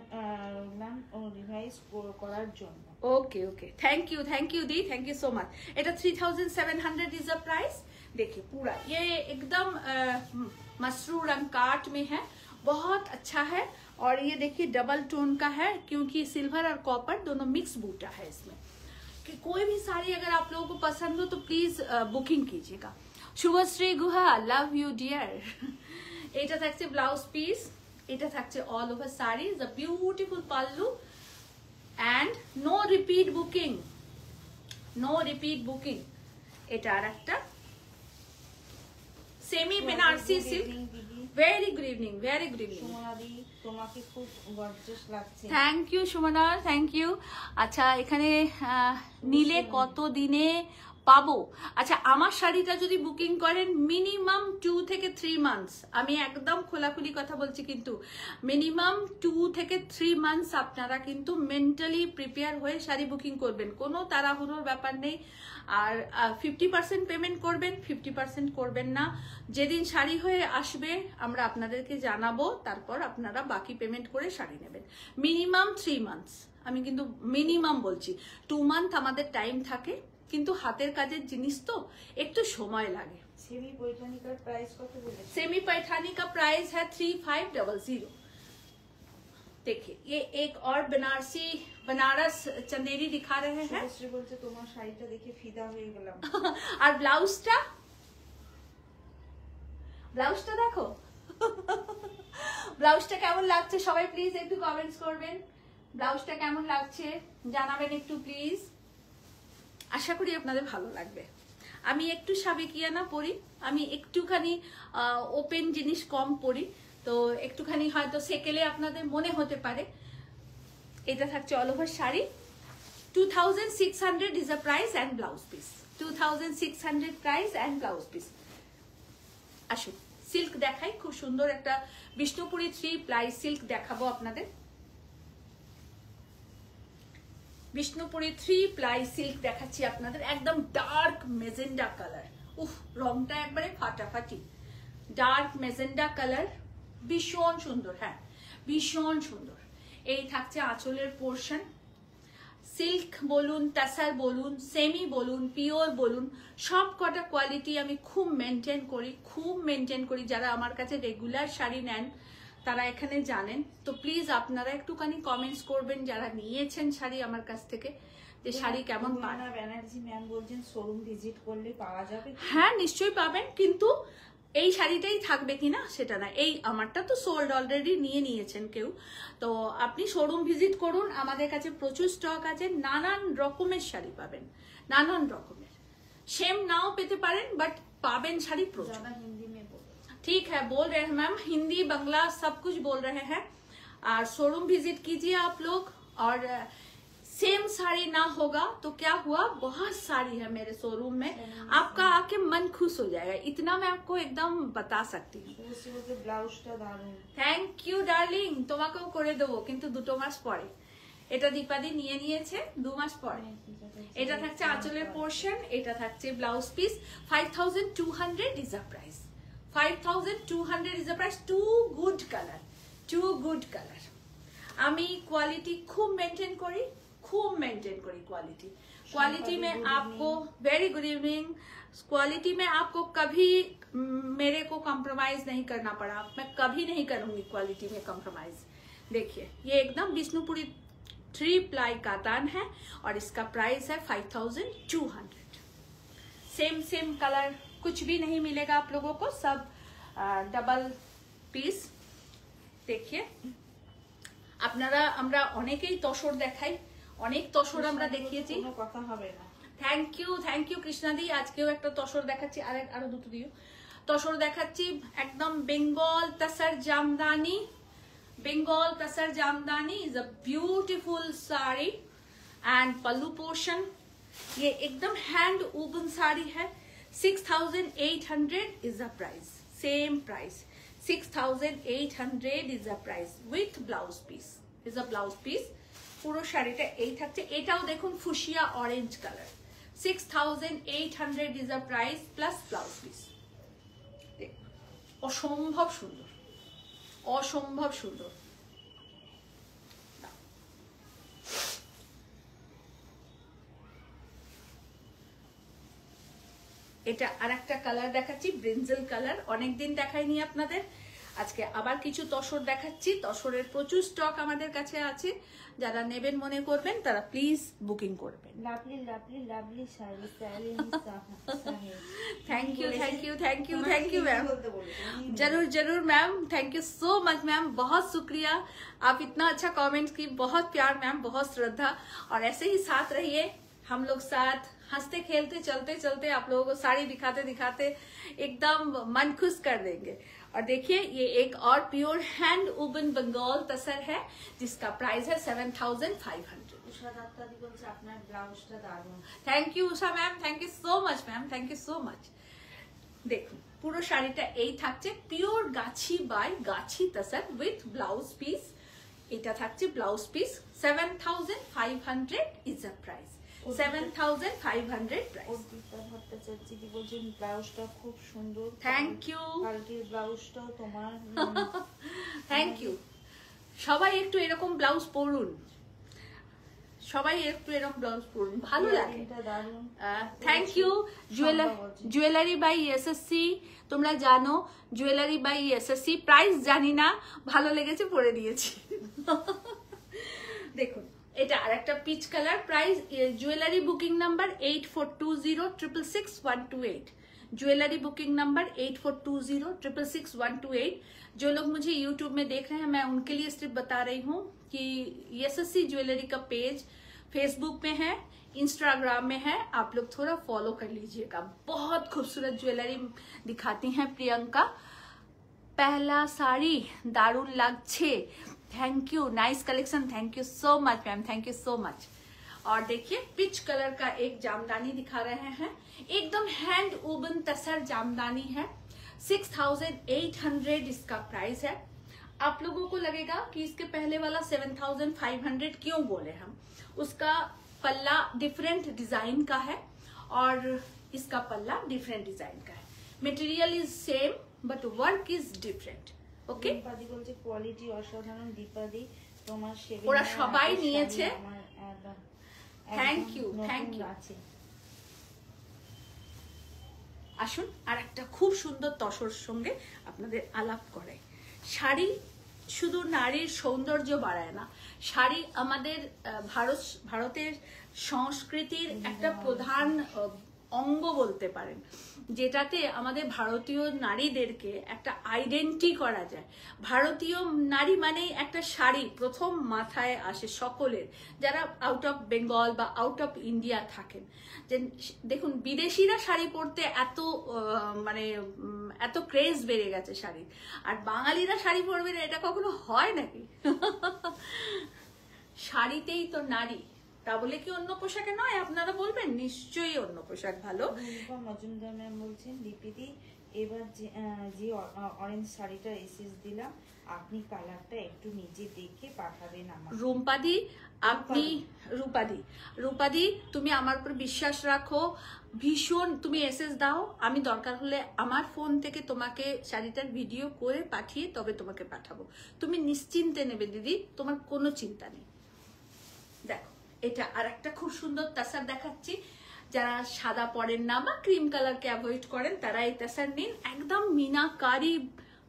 নাম রিভাইজ করার জন্য।
Okay okay thank you the, thank you so much. এটা 3700 इज द प्राइस। देखिए पूरा ये एकदम मसरू रंग काट में है, बहुत अच्छा है। और ये देखिए डबल टोन का है, क्योंकि सिल्वर और कॉपर दोनों मिक्स बूटा है इसमें। कि कोई भी साड़ी अगर आप लोगों को पसंद हो तो प्लीज बुकिंग कीजिएगा। শুভশ্রী গুহা, লাভ ইউ ডিয়ার। এটা থাকছে ব্লাউজ পিস, এটা থাকছে all over sari, the beautiful pallu and no repeat booking এটা আর একটা semi Banarasi silk. Very good evening
সুমনাদি, তোমাকে খুব গর্জিয়াস লাগছে।
Thank you Sumana, thank you. আচ্ছা এখানে নিলে কত দিনে পাবো? আচ্ছা আমার শাড়িটা যদি বুকিং করেন মিনিমাম 2 থেকে 3 মান্থস, আমি একদম খোলাখুলি কথা বলছি, কিন্তু মিনিমাম 2 থেকে 3 মান্থস আপনারা কিন্তু মেন্টালি প্রিপেয়ার হয়ে শাড়ি বুকিং করবেন, কোনো তাড়াহুড়োর ব্যাপার নেই। আর 50% পেমেন্ট করবেন, 50% করবেন না। যেদিন শাড়ি হয়ে আসবে আমরা আপনাদেরকে জানাবো, তারপর আপনারা বাকি পেমেন্ট করে শাড়ি নেবেন। মিনিমাম 3 মান্থস, আমি কিন্তু মিনিমাম বলছি। 2 মান্থ আমাদের টাইম থাকে, কিন্তু হাতের কাজের জিনিস তো একটু সময় লাগে।
সেমি पैठानी का प्राइस কত বলেছে?
सेमी पैठानी का प्राइस है 3500। देखिए ये एक और बनारस चंदेरी दिखा रहे हैं।
শুভশ্রী বলছে তোমার শাড়িটা দেখে ফিদা হয়ে গেলাম।
আর ব্লাউজটা দেখো ব্লাউজটা কেমন লাগছে সবাই প্লিজ একটু কমেন্টস করবেন। ব্লাউজটা কেমন লাগছে জানাবেন একটু প্লিজ। আশা করি আপনাদের ভালো লাগবে। আমি একটু সাবেকিয়ানা পরি, আমি একটুখানি ওপেন জিনিস কম পরি, তো একটুখানি হয়তো সেকেলে আপনাদের মনে হতে পারে। এটা থাকছে all over sari, 2600 is a price and blouse piece. 2600 price and blouse piece. আসুন সিল্ক দেখাই, খুব সুন্দর একটা বিষ্ণুপুরি 3 প্লাই সিল্ক দেখাবো আপনাদের। বিষ্ণুপুরি 3 প্লাই সিল্ক দেখাচ্ছি আপনাদের, একদম ডার্ক মেজেন্ডা কালার। উফ রংটা একবারে ফাটাফাটি, ডার্ক মেজেন্ডা কালার, ভীষণ সুন্দর। হ্যাঁ ভীষণ সুন্দর। এই থাকছে আঁচলের পোর্শন। সিল্ক বলুন, টাসার বলুন, সেমি বলুন, পিওর বলুন, সব কটা কোয়ালিটি আমি খুব মেনটেন করি। যারা আমার কাছে রেগুলার শাড়ি নেন তারা এখানে জানেন। তো প্লিজ আপনারা একটুখানি কমেন্টস করবেন যারা নিয়েছেন শাড়ি আমার কাছ থেকে, যে শাড়ি কেমন পান।
ব্যানার্জি ম্যাম বলছেন শোরুম ভিজিট করলে পাওয়া যাবে।
হ্যাঁ নিশ্চয়ই পাবেন, কিন্তু এই শাড়িটাই থাকবে কিনা সেটা না। এই আমারটা তো সোল্ড অলরেডি নিয়েছেন কেউ, তো আপনি শোরুম ভিজিট করুন। আমাদের কাছে প্রচুর স্টক আছে, নানান রকমের শাড়ি পাবেন, নানান রকমের। সেম নাও পেতে পারেন, বাট পাবেন শাড়ি প্রচুর।
হিন্দি में बोलो।
ठीक है बोल रहे हैं मैम, हिंदी बांग्ला सब कुछ बोल रहे हैं। और शोरूम विजिट कीजिए आप लोग। और सेम साड़ी ना होगा तो क्या हुआ, बहुत साड़ी है मेरे शोरूम में, आपका आके मन खुश हो जाएगा, इतना मैं आपको एकदम बता सकती हूँ। थैंक यू डार्लिंग, তোমাকেও করে দেবো কিন্তু 2 মাস পরে। এটা দীপাদি নিয়ে নিয়েছে 2 মাস পরে। এটা থাকছে আঁচলের পোর্শন, এটা থাকছে blouse piece. 5200 is a price. 5200 is the price। Too good colour. আমি কোয়ালিটি খুব মেনটেন করি क्वालिटी में आपको वेरी गुड इवनिंग। क्वालिटी में आपको कभी मेरे को कॉम्प्रोमाइज नहीं करना पड़ा, मैं कभी नहीं करूंगी क्वालिटी में कॉम्प्रोमाइज। देखिए ये एकदम विष्णुपुरी 3 प्लाई कातान है और इसका प्राइस है 5200। सेम कलर कुछ भी नहीं मिलेगा आप लोगों को, सब डबल पीस। देखिए আপনারা আমরা অনেকেই তসর দেখাই, অনেক তসর আমরা দেখিয়েছি,
কোনো কথা হবে না।
থ্যাংক ইউ কৃষ্ণাদি। আজকেও একটা তসর দেখাচ্ছি, আরো দুটো দিও। তসর দেখাচ্ছি একদম Bengal tussar Jamdani is a beautiful sari and pallu portion. ये एकदम हैंड वूवन साड़ी है। 6800 is the price, same price. 6800 is the price with blouse piece। is a blouse piece। পুরো শাড়িটা এই থাকছে। এটাও দেখুন fuchsia orange colour. 6800 is the price plus blouse piece। অসম্ভব সুন্দর। এটা আরেকটা কালার দেখাচ্ছি, ব্রিঞ্জল কালার, অনেকদিন দেখাইনি আপনাদের। আজকে আবার কিছু তসর দেখাচ্ছি। তসরের প্রচুর স্টক আমাদের কাছে আছে, যারা নেবেন মনে করবেন তারা প্লিজ বুকিং করবেন।
Lovely lovely lovely sari
thank you thank you thank you thank you ma'am, जरूर जरूर ma'am, thank you so much ma'am, बहुत शुक्रिया, आप इतना अच्छा कमेंट की, बहुत प्यार मैम, बहुत श्रद्धा, और ऐसे ही साथ रहिए, हम लोग साथ हंसते खेलते चलते चलते आप लोगों को साड़ी दिखाते दिखाते एकदम मन खुश कर देंगे। और देखिए ये एक और प्योर हैंड वुवन बंगाल तसर है जिसका प्राइस है 7500। Thank you Usha ma'am, thank you so much ma'am, thank you so much. দেখুন পুরো শাড়িটা এই থাকছে pure Gachhi by Gachhi tussar with blouse piece. এটা থাকছে blouse piece, 7500 is the price, 7500 price.
Dipa Bhattacharya কি বলছেন ব্লাউজটা খুব সুন্দর,
থ্যাংক ইউ,
কালকের ব্লাউজটাও তোমার।
Thank you. সবাই একটু এরকম ব্লাউজ পরুন, সবাই একটু এরকম ব্লাউজ পরুন, ভালো লাগে। Thank you. Jewellery by SSC, তোমরা জানো জুয়েলারি বাই এসএসসি, প্রাইস জানি না, ভালো লেগেছে পরে দিয়েছি। দেখুন এটা আরেকটা peach colour, price jewellery booking number 8420666128, jewellery booking number 8420666128। जो लोग मुझे यूट्यूब में देख रहे हैं मैं उनके लिए सिर्फ बता रही हूँ कि एसएससी ज्वेलरी का पेज फेसबुक में है, इंस्टाग्राम में है, आप लोग थोड़ा फॉलो कर लीजिएगा। बहुत खूबसूरत ज्वेलरी दिखाती हैं प्रियंका। पहला साड़ी दारुण लागछे, thank you, nice collection, thank you so much ma'am, thank you so much. और देखिए पिच कलर का एक जामदानी दिखा रहे हैं, एकदम हैंड वुवन तसर जामदानी है, 6800 इसका प्राइस है। आप लोगों को लगेगा कि इसके पहले वाला 7500 क्यों बोले हम, उसका पल्ला डिफरेंट डिजाइन का है और इसका पल्ला डिफरेंट डिजाइन का है, material is same but work is different. Okay,
দীপাদি বলছে কোয়ালিটি অসাধারণ, দীপাদি তোমার শেভিং
ওরা সবাই নিয়েছে, থ্যাংক ইউ থ্যাংক ইউ। আসুন আর একটা খুব সুন্দর তসর সঙ্গে আপনাদের আলাপ করাই। শাড়ি শুধু নারীর সৌন্দর্য বাড়ায় না, শাড়ি আমাদের ভারতের সংস্কৃতির একটা প্রধান অঙ্গ বলতে পারেন, যেটাতে আমাদের ভারতীয় নারীদেরকে একটা আইডেন্টি করা যায়। ভারতীয় নারী মানেই একটা শাড়ি প্রথম মাথায় আসে সকলের, যারা আউট অফ বেঙ্গল বা আউট অফ ইন্ডিয়া থাকেন। যে দেখুন বিদেশিরা শাড়ি পরতে এত ক্রেজ বেড়ে গেছে শাড়ির, আর বাঙালিরা শাড়ি পরবে না এটা কখনো হয় নাকি? শাড়িতেই তো নারী, তা বলে কি অন্য পোশাকে নয়? আপনারা বলবেন নিশ্চয়ই অন্য পোশাক ভালো।
মজুমদার ম্যাম বলছেন দীপিদি এবার যে অরেঞ্জ শাড়িটা এসএস দিলাম আপনি কালারটা একটু নিজে দেখে পাঠাবেন আমার।
রুম্পাদি আপনি রূপাদি তুমি আমার উপর বিশ্বাস রাখো, ভীষণ তুমি এসএস দাও, আমি দরকার হলে আমার ফোন থেকে তোমাকে শাড়িটার ভিডিও করে পাঠিয়ে তবে তোমাকে পাঠাবো। তুমি নিশ্চিন্তে নেবে দিদি, তোমার কোনো চিন্তা নেই। দেখো এটা আর একটা খুব সুন্দর তাসার দেখাচ্ছি, যারা সাদা পরেন না বা ক্রিম কালারকে অ্যাভয়েড করেন তারা এই তাসার নিন, একদম মিনাকারি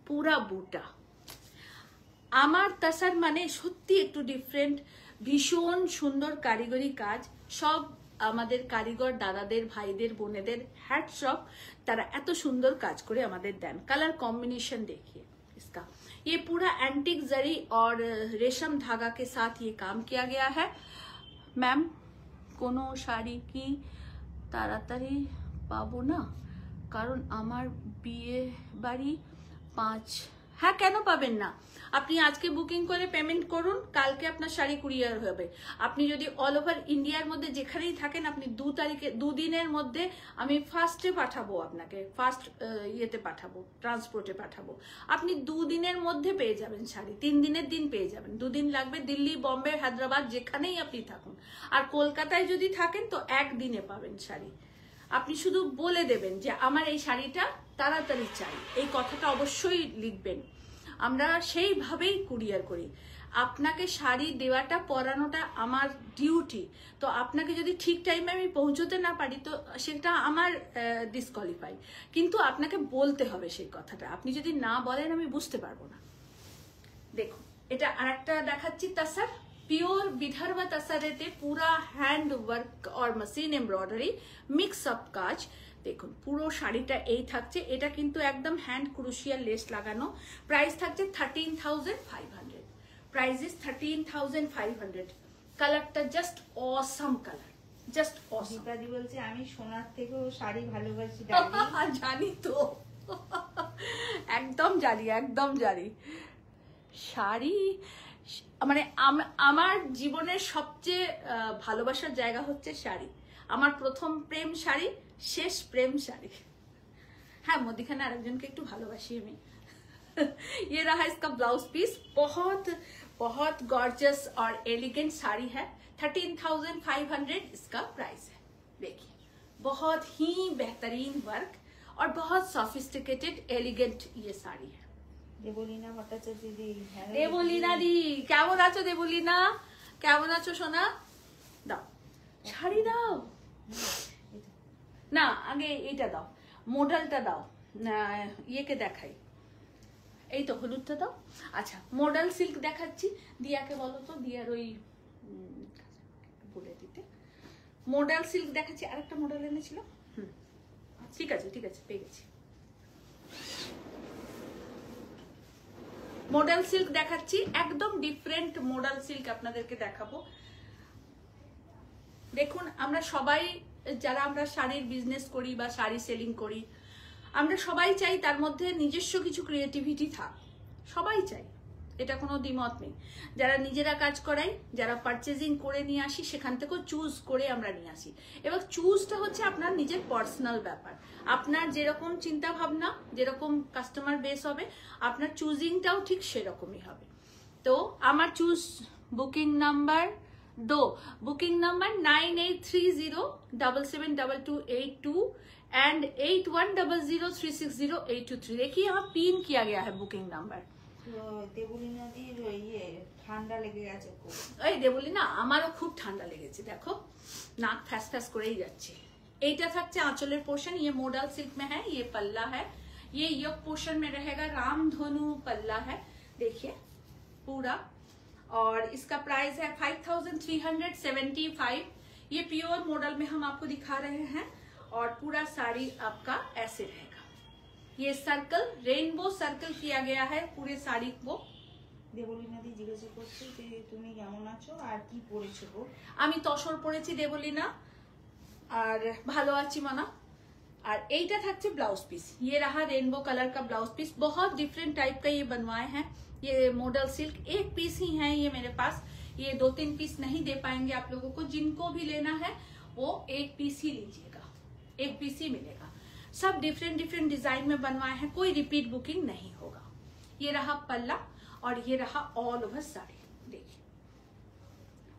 পুরা বুটা। আমার তাসার মানে সত্যি একটু ডিফারেন্ট, ভীষণ সুন্দর কারিগরি কাজ, সব আমাদের কারিগর দাদাদের ভাইদের বোনেদের হ্যাটস অফ, তারা এত সুন্দর কাজ করে আমাদের দেন। কালার कॉम्बिनेशन देखिए इसका, ये पूरा एंटिक जरी और रेशम धागा के साथ ये काम किया गया है। मैम কোনো শাড়ি কি তাড়াতাড়ি পাবো না, কারণ আমার বিয়ে বাড়ি 5। হ্যাঁ কেন পাবেন না, আপনি আজকে বুকিং করে পেমেন্ট করুন, কালকে আপনার শাড়ি কুরিয়ার হবে। আপনি যদি অল ওভার ইন্ডিয়ার মধ্যে যেখানেই থাকেন আপনি 2 দিনের মধ্যে আমি ফার্স্টে পাঠাবো, আপনাকে ফার্স্ট ইয়েতে পাঠাবো, ট্রান্সপোর্টে পাঠাবো। আপনি 2 দিনের মধ্যে পেয়ে যাবেন শাড়ি, 3 দিনের দিন পেয়ে যাবেন। 2 দিন লাগবে, দিল্লি বম্বে হায়দ্রাবাদ যেখানেই আপনি থাকুন। আর কলকাতায় যদি থাকেন তো 1 দিনে পাবেন শাড়ি। আপনি শুধু বলে দেবেন যে আমার এই শাড়িটা তাড়াতাড়ি চাই, এই কথাটা অবশ্যই লিখবেন, আমরা সেইভাবেই কুরিয়ার করি। আপনাকে শাড়ি দেওয়াটা পরানোটা আমার ডিউটি। তো আপনাকে যদি ঠিক টাইমে আমি পৌঁছতে না পারি তো সেটা আমার ডিসকোয়ালিফাই, কিন্তু আপনাকে বলতে হবে সেই কথাটা। আপনি যদি না বলেন আমি বুঝতে পারবো না। দেখুন এটা আরেকটা দেখাচ্ছি তাসার, পিওর বিদর্ভ তাসারেতে পুরা হ্যান্ড ওয়ার্ক আর মেশিন এমব্রয়ডারি মিক্স আপ কাজ। দেখুন পুরো শাড়িটা এই থাকছে, এটা কিন্তু একদম হ্যান্ড ক্রুশিয়াল লেস লাগানো। প্রাইস থাকছে 13,500, প্রাইস ইজ 13,500। কালারটা just awesome colour, just awesome.
দীপাদি বলছে আমি সোনার থেকেও শাড়ি ভালোবাসি।
জানি তো, একদম জানি, একদম জানি। শাড়ি মানে আমার জীবনের সবচেয়ে ভালোবাসার জায়গা হচ্ছে শাড়ি। আমার প্রথম প্রেম শাড়ি, শেষ প্রেম শাড়ি। হ্যাঁ মধ্যখানে আরেকজনকে একটু ভালোবাসি আমি। ये रहा इसका ब्लाउज पीस, बहुत बहुत गॉर्जियस और एलिगेंट साड़ी है। 13,500 इसका प्राइस है। देखिए बहुत ही बेहतरीन वर्क और बहुत सोफिस्टिकेटेड एलिगेंट ये साड़ी है।
দেবলীনা ভট্টাচার্য দিদি,
দেবলীনা দি কেমন আছো? দেবলীনা কেমন আছো সোনা? দাও শাড়ি দাও না, আগে এইটা দাও, মডেলটা দাও, ইয়েকে দেখাই, এই তো হলুদটা দাও। আচ্ছা মডেল সিল্ক দেখাচ্ছি, দিয়াকে বলো তো, দিয়ার ওই বলে দিতে। মডেল সিল্ক দেখাচ্ছি, আরেকটা মডেল এনেছিল। ঠিক আছে ঠিক আছে, পেয়ে গেছি। মডেল সিল্ক দেখাচ্ছি, একদম ডিফারেন্ট মডেল সিল্ক আপনাদেরকে দেখাবো। দেখুন আমরা সবাই যারা আমরা শাড়ির বিজনেস করি বা শাড়ি সেলিং করি, আমরা সবাই চাই তার মধ্যে নিজস্ব কিছু ক্রিয়েটিভিটি থাক, সবাই চাই, এটা কোনো দ্বিমত নেই। যারা নিজেরা কাজ করাই, যারা পারচেজিং করে নিয়ে আসি, সেখান থেকেও চুজ করে আমরা নিয়ে আসি। এবার চুজটা হচ্ছে আপনার নিজের পার্সোনাল ব্যাপার, আপনার যেরকম চিন্তা ভাবনা, যেরকম কাস্টমার বেস হবে, আপনার চুজিংটাও ঠিক সেরকমই হবে। তো আমার choose booking number booking number 9830772282 and 8100360823। देखिए यहाँ पिन किया गया है बुकिंग नंबर।
দেবলীনা দির ঠান্ডা লেগে গেছে খুব।
এই দেবলীনা আমারও খুব ঠান্ডা লেগেছে, দেখো নাক ফ্যাস ফ্যাস করেই যাচ্ছে। এইটা থাকছে आंचलेर पोर्शन, ये मॉडल सिल्क में है, ये पल्ला है, ये यक पोर्शन में रहेगा, रामधनु पल्ला है, देखिए पूरा। और इसका प्राइस है 5,375। ये प्योर मॉडल में हम आपको दिखा रहे हैं और पूरा साड़ी आपका ऐसे रहेगा। ये सर्कल रेनबो सर्कल किया गया है पूरे साड़ी को।
দেবলীনা দি জিজ্ঞাসা করছে যে তুমি কেমন আছো আর কি পরেছো গো?
আমি তসর পরেছি দেবলীনা, আর ভালো আছি মানা। और এইটা থাকছে ब्लाउज पीस, ये रहा रेनबो कलर का ब्लाउज पीस, बहुत डिफरेंट टाइप का ये बनवाए हैं। ये मॉडल सिल्क एक पीस ही है ये मेरे पास, ये 2-3 पीस नहीं दे पाएंगे आप लोगों को। जिनको भी लेना है वो एक पीस ही लीजिएगा, एक पीस ही मिलेगा। सब डिफरेंट डिफरेंट डिजाइन में बनवाए हैं, कोई रिपीट बुकिंग नहीं होगा। ये रहा पल्ला और ये रहा ऑल ओवर साड़ी, देखिए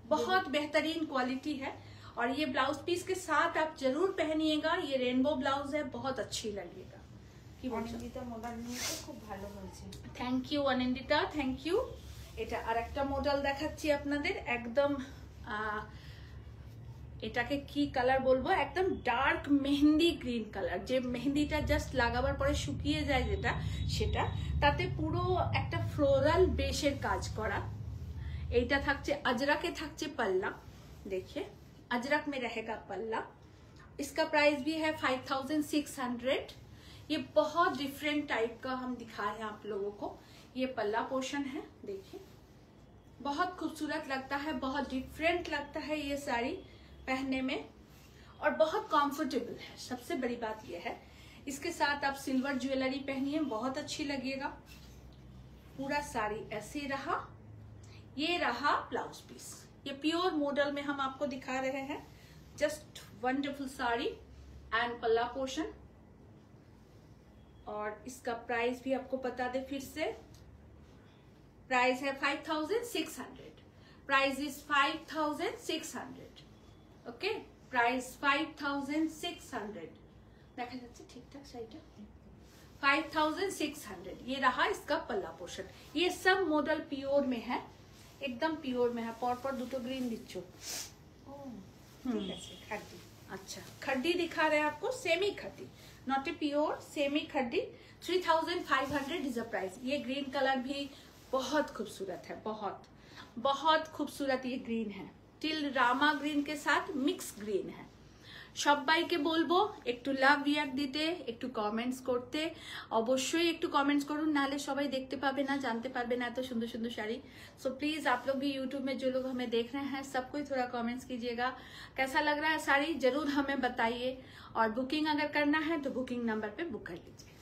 बहुत बेहतरीन क्वालिटी है। और ये ब्लाउज पीस के साथ आप जरूर पहनिएगा, ये रेनबो ब्लाउज है, बहुत अच्छी लगेगा।
অনিন্দিতা মডেল নিয়েছে, খুব ভালো হয়েছে।
Thank you Anindita, thank you. এটা আরেকটা মডেল দেখাচ্ছি আপনাদের, একদম এটাকে কি কালার বলবো, একদম ডার্ক মেহেন্দি গ্রিন কালার, যে মেহেন্দিটা জাস্ট লাগাবার পরে শুকিয়ে যায় যেটা, সেটা তাতে পুরো একটা ফ্লোরাল বেশের কাজ করা। এইটা থাকছে अजरक থাকছে पल्ला, देखिए अजरक में रहेगा पल्ला। इसका प्राइस भी है 5,600। ये बहुत डिफरेंट टाइप का हम दिखाए हैं आप लोगों को। ये पल्ला पोर्शन है, देखिए बहुत खूबसूरत लगता है, बहुत डिफरेंट लगता है ये साड़ी पहनने में और बहुत कंफर्टेबल है। सबसे बड़ी बात ये है, इसके साथ आप सिल्वर ज्वेलरी पहनिए, बहुत अच्छी लगेगा। पूरा साड़ी ऐसे रहा। ये रहा ब्लाउज पीस, ये प्योर मॉडल में हम आपको दिखा रहे हैं। जस्ट वंडरफुल साड़ी एंड पल्ला पोर्शन। और इसका प्राइस भी आपको बता दे फिर से, प्राइस है 5,600। Price is 5,600। Okay, price 5,600। देखा जाच्छे ठीक ठाक साइडा 5,600। ये रहा इसका पल्ला पोर्शन। ये सब मॉडल प्योर में है, एकदम प्योर में है। पर दुटो ग्रीन दिच्छो।
ও ঠিক আছে খাদ্দি।
अच्छा खड्डी दिखा रहे हैं आपको, semi khaddi, not a pure, semi khaddi. 3500 is a price. ये ग्रीन कलर भी बहुत खूबसूरत है, बहुत बहुत खूबसूरत ये ग्रीन है। टिल रामा ग्रीन के साथ मिक्स ग्रीन है। সবাইকে বলবো একটু লাভ রিয়াক্ট দিতে, একটু কমেন্টস করতে। অবশ্যই একটু কমেंट्स করুন, নাহলে সবাই দেখতে পাবে না, जानते পারবে না এত সুন্দর সুন্দর শাড়ি। सो प्लीज आप लोग भी यूट्यूब में जो लोग हमें देख रहे हैं सब कोई थोड़ा कमेंट्स कीजिएगा, कैसा लग रहा है साड़ी जरूर हमें बताइए। और बुकिंग अगर करना है तो बुकिंग नंबर पे बुक कर लीजिए।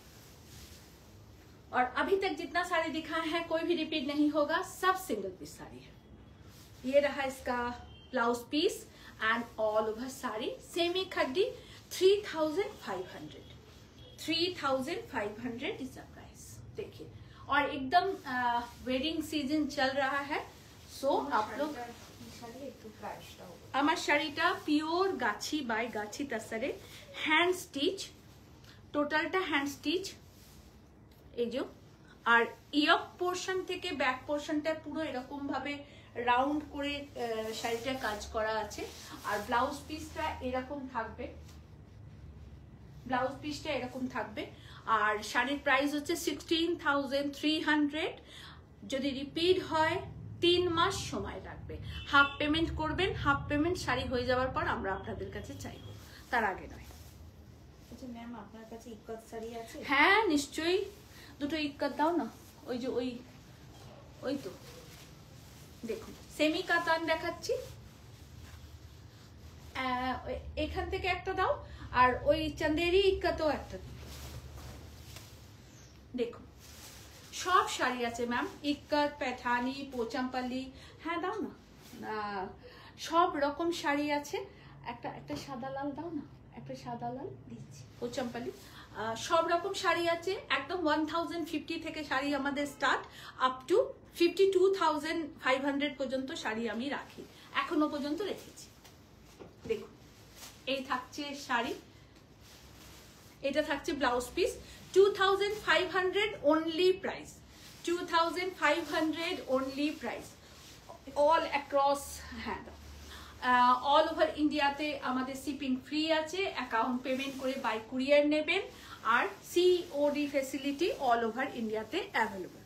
और अभी तक जितना साड़ी दिखाए हैं कोई भी रिपीट नहीं होगा, सब सिंगल पीस साड़ी है। ये रहा इसका blouse piece and all over sari semi khaddi. 3500 is the price. देखिए, और एकदम वेडिंग सीजन चल रहा है। सो आप लोग আমার শাড়িটা pure Gachhi by Gachhi তাসারে hand stitch, টোটালটা হ্যান্ড স্টিচ। এই যে আর ইয়ক পোর্শন থেকে ব্যাক পোর্শনটা পুরো এরকম ভাবে রাউন্ড করে শাড়িটা কাজ করা আছে। আর ব্লাউজ পিসটা এরকম থাকবে, ব্লাউজ পিসটা এরকম থাকবে। আর শাড়ির প্রাইস হচ্ছে 16300। যদি রিপিট হয় 3 মাস সময় লাগবে। হাফ পেমেন্ট করবেন, হাফ পেমেন্ট শাড়ি হয়ে যাওয়ার পর আমরা আপনাদের কাছে চাইবো, তার আগে নয়।
আচ্ছা ম্যাম, আপনার কাছে ইক্কত শাড়ি আছে?
হ্যাঁ নিশ্চয়ই, দুটো ইক্কত দাও না। ওই যে ওই তো দেখুন সেমি কাতান দেখাচ্ছি, এখান থেকে একটা দাও, আর ওই চান্দেরি ইক্কতও একটা দাও। দেখুন সব শাড়ি আছে ম্যাম, ইক্কত, पैठानी, পোচামপাল্লি, হ্যাঁ দাও না, সব রকম শাড়ি আছে। একটা সাদা লাল দাও না, একটা সাদা লাল দিচ্ছি, পোচামপাল্লি সব রকম শাড়ি আছে। একদম 1050 থেকে শাড়ি আমাদের স্টার্ট আপ টু 52,500 পর্যন্ত শাড়ি আমি রাখি, এখনো পর্যন্ত রেখেছি। দেখুন এই থাকছে শাড়ি, এটা থাকছে blouse piece. 2500 only price, 2500 only price, all across। হ্যাঁ অল ওভার ইন্ডিয়াতে আমাদের শিপিং ফ্রি আছে। অ্যাকাউন্ট পেমেন্ট করে বাই কুরিয়ার নেবেন, আর সিওডি ফ্যাসিলিটি অল ওভার ইন্ডিয়াতে available.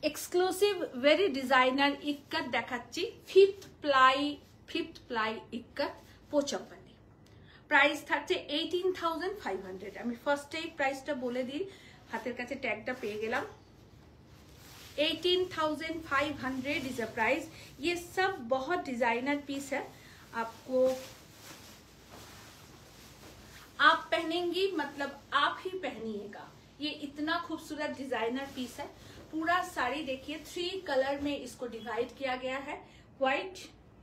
Exclusive very designer ikat দেখাচ্ছি, ফিফথ প্লাই ইক্কত পোচামপাল্লি। প্রাইস থাকছে 18,500। আমি ফার্স্টেই প্রাইসটা বলে দিই, হাতের কাছে ট্যাগটা পেয়ে গেলাম। 18,500 इज अ प्राइस। ये सब बहुत डिजाइनर पीस है, आपको आप पहनेंगी मतलब आप ही पहनिएगा। ये इतना खूबसूरत डिजाइनर पीस है। पूरा साड़ी देखिए 3 कलर में इसको डिवाइड किया गया है, white,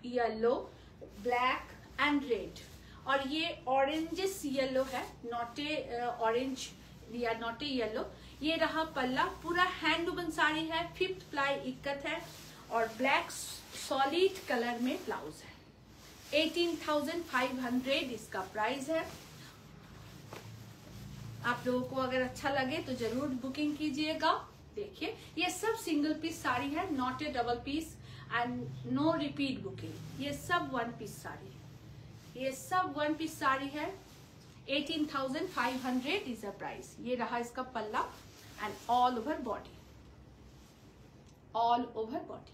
yellow, black and red. और ये ऑरेंजेस येलो है, नॉट ए ऑरेंज या नॉट ए येलो। ये रहा पल्ला, पूरा हैंडलूम साड़ी है, 5th प्लाई इक्कत है, और ब्लैक सॉलिड कलर में ब्लाउज है। 18,500 इसका प्राइस है। आप लोगों को अगर अच्छा लगे तो जरूर बुकिंग कीजिएगा। देखिए ये सब सिंगल पीस साड़ी है, not a double piece and no repeat booking. ये सब 1 पीस साड़ी है, ये सब 1 पीस साड़ी है। 18,500 इज अ प्राइस। ये रहा इसका पल्ला and all over body, all over body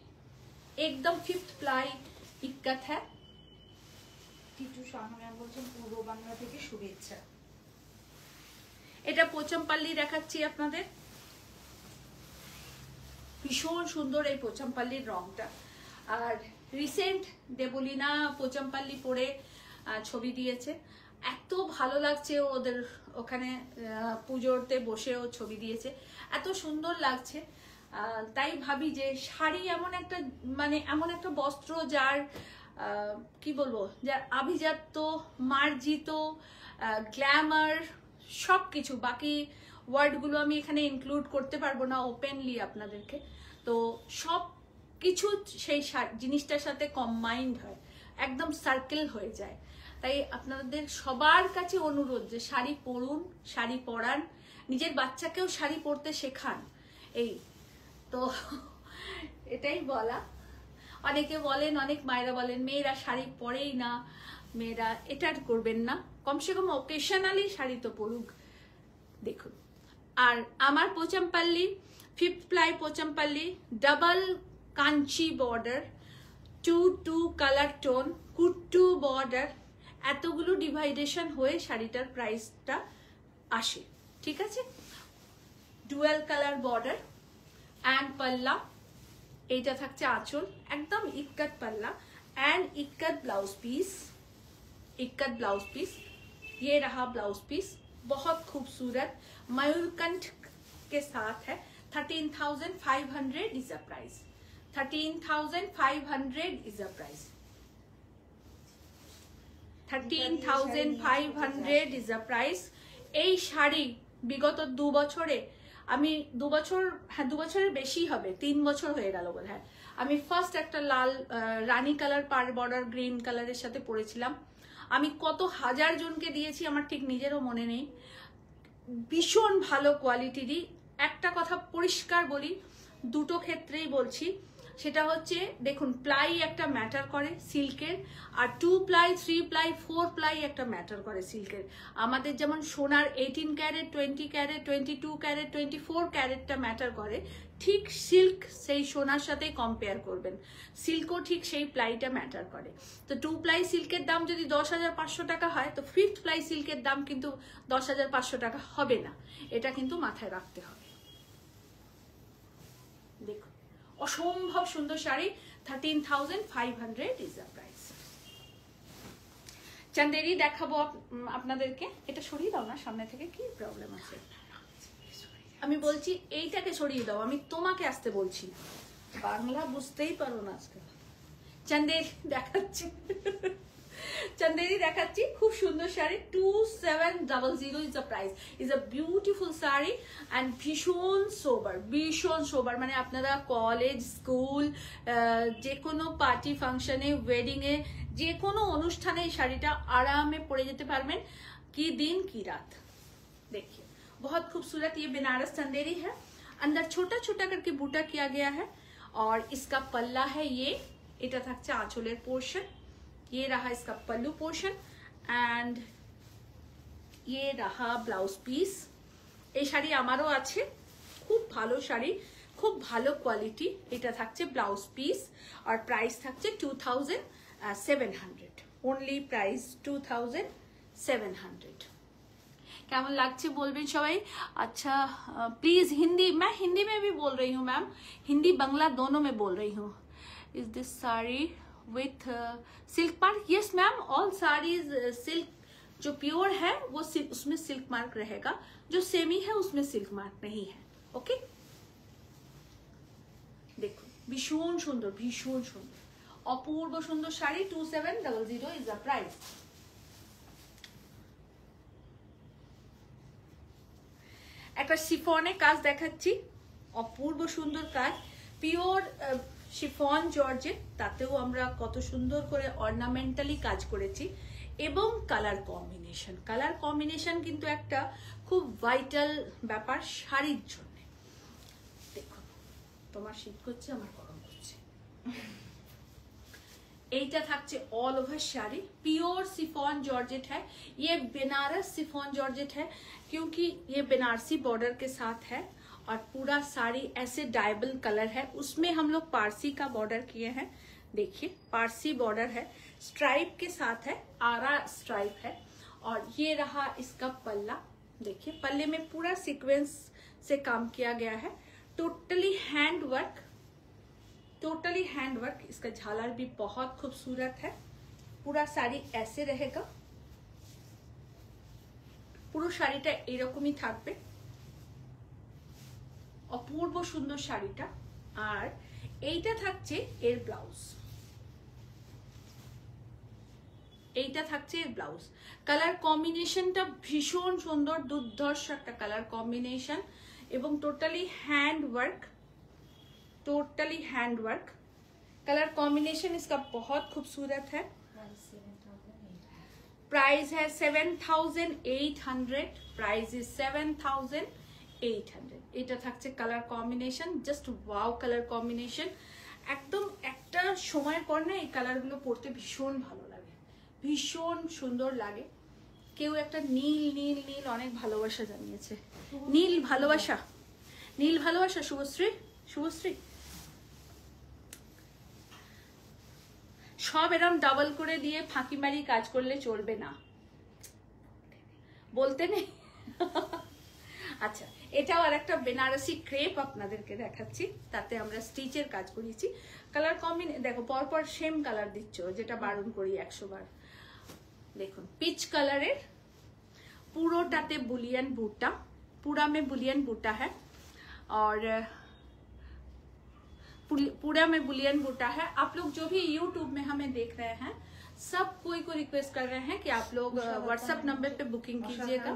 एकदम 5th प्लाई इक्कत है।
টিটু শাহ ম্যাম বলছেন পূর্ব বাংলা থেকে শুভেচ্ছা।
এটা পোচামপাল্লি দেখাচ্ছি আপনাদের, ভীষণ সুন্দর এই পোচামপাল্লির রংটা। আর রিসেন্ট দেবলিনা পোচামপাল্লি পরে ছবি দিয়েছে, এত ভালো লাগছে। ওদের ওখানে পুজোতে বসেও ছবি দিয়েছে, এত সুন্দর লাগছে। তাই ভাবি যে শাড়ি এমন একটা মানে এমন একটা বস্ত্র যার কি বলবো, যার আভিজাত্য, মার্জিত, গ্ল্যামার সবকিছু, বাকি ওয়ার্ডগুলো আমি এখানে ইনক্লুড করতে পারবো না ওপেনলি আপনাদেরকে। তো সব কিছু সেই জিনিসটার সাথে কম্বাইন্ড হয়, একদম সার্কেল হয়ে যায়। তাই আপনাদের সবার কাছে অনুরোধ যে শাড়ি পরুন, শাড়ি পরান, নিজের বাচ্চাকেও শাড়ি পরতে শেখান। এই তো এটাই বলা। অনেকে বলেন, অনেক মায়েরা বলেন মেয়েরা শাড়ি পরেই না, মেয়েরা এটা করবেন না, কমসে কম ওকেশনালি শাড়ি তো পরুক। দেখুন, আর আমার Pochampally 5th ply Pochampally, double Kanchi border, 2 colour tone, kuttu border, এতগুলো ডিভাইডেশন হয়ে শাড়িটার প্রাইসটা আসে, ঠিক আছে। ডুয়াল কালার বর্ডার অ্যান্ড পাল্লা, এইটা থাকছে আঁচল, একদম ইক্কত পাল্লা and ikat blouse piece, ikat blouse piece, ये रहा ब्लाउज पीस, बहुत खूबसूरत मयूरकंठ के साथ है। 13,500 is a price, 13,500 is a price, 13,500 is a price. এই শাড়ি বিগত 2 বছরে আমি 2 বছর, হ্যাঁ 2 বছরের বেশি হবে, 3 বছর হয়ে গেল বোধহয়, আমি ফার্স্ট একটা লাল রানী কালার পার বর্ডার গ্রিন কালারের সাথে পরেছিলাম। আমি কত হাজার জনকে দিয়েছি আমার ঠিক নিজেরও মনে নেই। ভীষণ ভালো কোয়ালিটিরই। একটা কথা পরিষ্কার বলি, দুটো ক্ষেত্রেই বলছি, সেটা হচ্ছে দেখুন প্লাই একটা ম্যাটার করে সিল্কের, আর 2 প্লাই 3 প্লাই 4 প্লাই একটা ম্যাটার করে সিল্কের। আমাদের যেমন সোনার 18 ক্যারেট 20 ক্যারেট 22 ক্যারেট 24 ক্যারেটটা ম্যাটার করে, ঠিক সিল্ক সেই সোনার সাথে কম্পেয়ার করবেন, সিল্কও ঠিক সেই প্লাইটা ম্যাটার করে। তো 2 প্লাই সিল্কের দাম যদি 10,500 টাকা হয়, তো 5th প্লাই সিল্কের দাম কিন্তু 10,500 টাকা হবে না, এটা কিন্তু মাথায় রাখতে হবে। দেখুন অসম্ভব সুন্দর sari, 13,500 is the price. Chanderi দেখাবো আপনাদেরকে, এটা সরিয়ে দাও না সামনে থেকে, কি প্রবলেম আছে? আমি বলছি এইটাকে সরিয়ে দাও, আমি তোমাকে আসতে বলছি, বাংলা বুঝতেই পারো না আজকে। চান্দেরি দেখাচ্ছি, চান্দেরি দেখাচ্ছি, খুব সুন্দর sari, 2700 is the price, is a beautiful sari and ভীষণ সোবার, ভীষণ সোবার। মানে আপনারা কলেজ, স্কুল, যে কোনো পার্টি ফাংশনে, ওয়েডিংয়ে, যে কোনো অনুষ্ঠানে এই শাড়িটা আরামে পরে যেতে পারবেন, কি দিন কি রাত। देखिए बहुत खूबसूरत ये बनारस चंदेरी है, अंदर छोटा छोटा करके बूटा किया गया है, और इसका पल्ला है ये, এটা থাকছে আঁচলের পোর্শন, ये रहा इसका पल्लू पोर्शन एंड ये रहा ब्लाउज पीस। এই শাড়ি আমারও আছে, খুব ভালো শাড়ি, খুব ভালো কোয়ালিটি। এটা থাকছে ব্লাউজ পিস আর প্রাইস থাকছে 2,700, ओनली प्राइस 2,700। কেমন লাগছে বলবেন সবাই। अच्छा प्लीज हिंदी, मैं हिंदी में भी बोल रही हूँ मैम, हिंदी बांग्ला दोनों में बोल रही हूँ। Is this sari with silk mark? Yes ma'am, all saris silk, जो प्योर है वो उसमें सिल्क मार्क रहेगा, जो सेमी है उसमें सिल्क मार्क नहीं है। ओके, देखो भीषण सुंदर, भीषण सुंदर, अपूर्व सुंदर शाड़ी, 2700 इज द प्राइस। একটা শিফনের কাজ দেখাচ্ছি, অপূর্ব সুন্দর কাজ, পিওর শিফন জর্জেট, তাতেও আমরা কত সুন্দর করে অর্নামেন্টালি কাজ করেছি, এবং কালার কম্বিনেশন, কালার কম্বিনেশন কিন্তু একটা খুব ভাইটাল ব্যাপার শাড়ির জন্য। দেখো তোমার শীত করছে, আমার গরম করছে। এইটা থাকছে all over sari, pure chiffon georgette है, ये बनारस सिफॉन जॉर्जेट है, क्योंकि ये बनारसी बॉर्डर के साथ है, और पूरा साड़ी ऐसे डायबल कलर है, उसमें हम लोग पारसी का बॉर्डर किए हैं। देखिए पारसी बॉर्डर है, स्ट्राइप के साथ है, आरा स्ट्राइप है, और ये रहा इसका पल्ला। देखिए पल्ले में पूरा सीक्वेंस से काम किया गया है, totally hand work, totally hand work. इसका झालर भी बहुत खूबसूरत है, पूरा साड़ी ऐसे रहेगा, পুরো শাড়িটা এরকমই থাকবে, অপূর্ব সুন্দর শাড়িটা। আর এইটা থাকছে এর ব্লাউজ, এইটা থাকছে এর ব্লাউজ। কালার কম্বিনেশনটা ভীষণ সুন্দর, দুর্ধর্ষ একটা কালার কম্বিনেশন, এবং totally hand work, totally hand work. Colour combination इसका बहुत खूबसूरत है। प्राइस है 7,800, प्राइस इज 7,800। এটা থাকছে colour combination, just wow colour combination, একদম একটা সময়ের পর না এই কালারগুলো পরতে ভীষণ ভালো লাগে, ভীষণ সুন্দর লাগে। কেউ একটা নীল নীল নীল অনেক ভালোবাসা জানিয়েছে, নীল ভালোবাসা, নীল ভালোবাসা। শুভশ্রী, শুভশ্রী সব এরম ডাবল করে দিয়ে ফাঁকি মারি কাজ করলে চলবে না, বলতে নেই। আচ্ছা, এটাও আর একটা বেনারসি ক্রেপ আপনাদেরকে দেখাচ্ছি, তাতে আমরা স্টিচের কাজ করিয়েছি। কালার কম্বিনে দেখো, পরপর সেম কালার দিচ্ছ, যেটা বারণ করি 100 বার। দেখুন পিচ কালারের, পুরোটাতে बुलियन बूटा, पूरा में बुलियन बूटा है और पूरा में बुलियन बूटा है। आप लोग जो भी YouTube में हमें देख रहे हैं, सब कोई को रिक्वेस्ट कर रहे हैं कि आप लोग व्हाट्सएप नंबर पे बुकिंग कीजिएगा।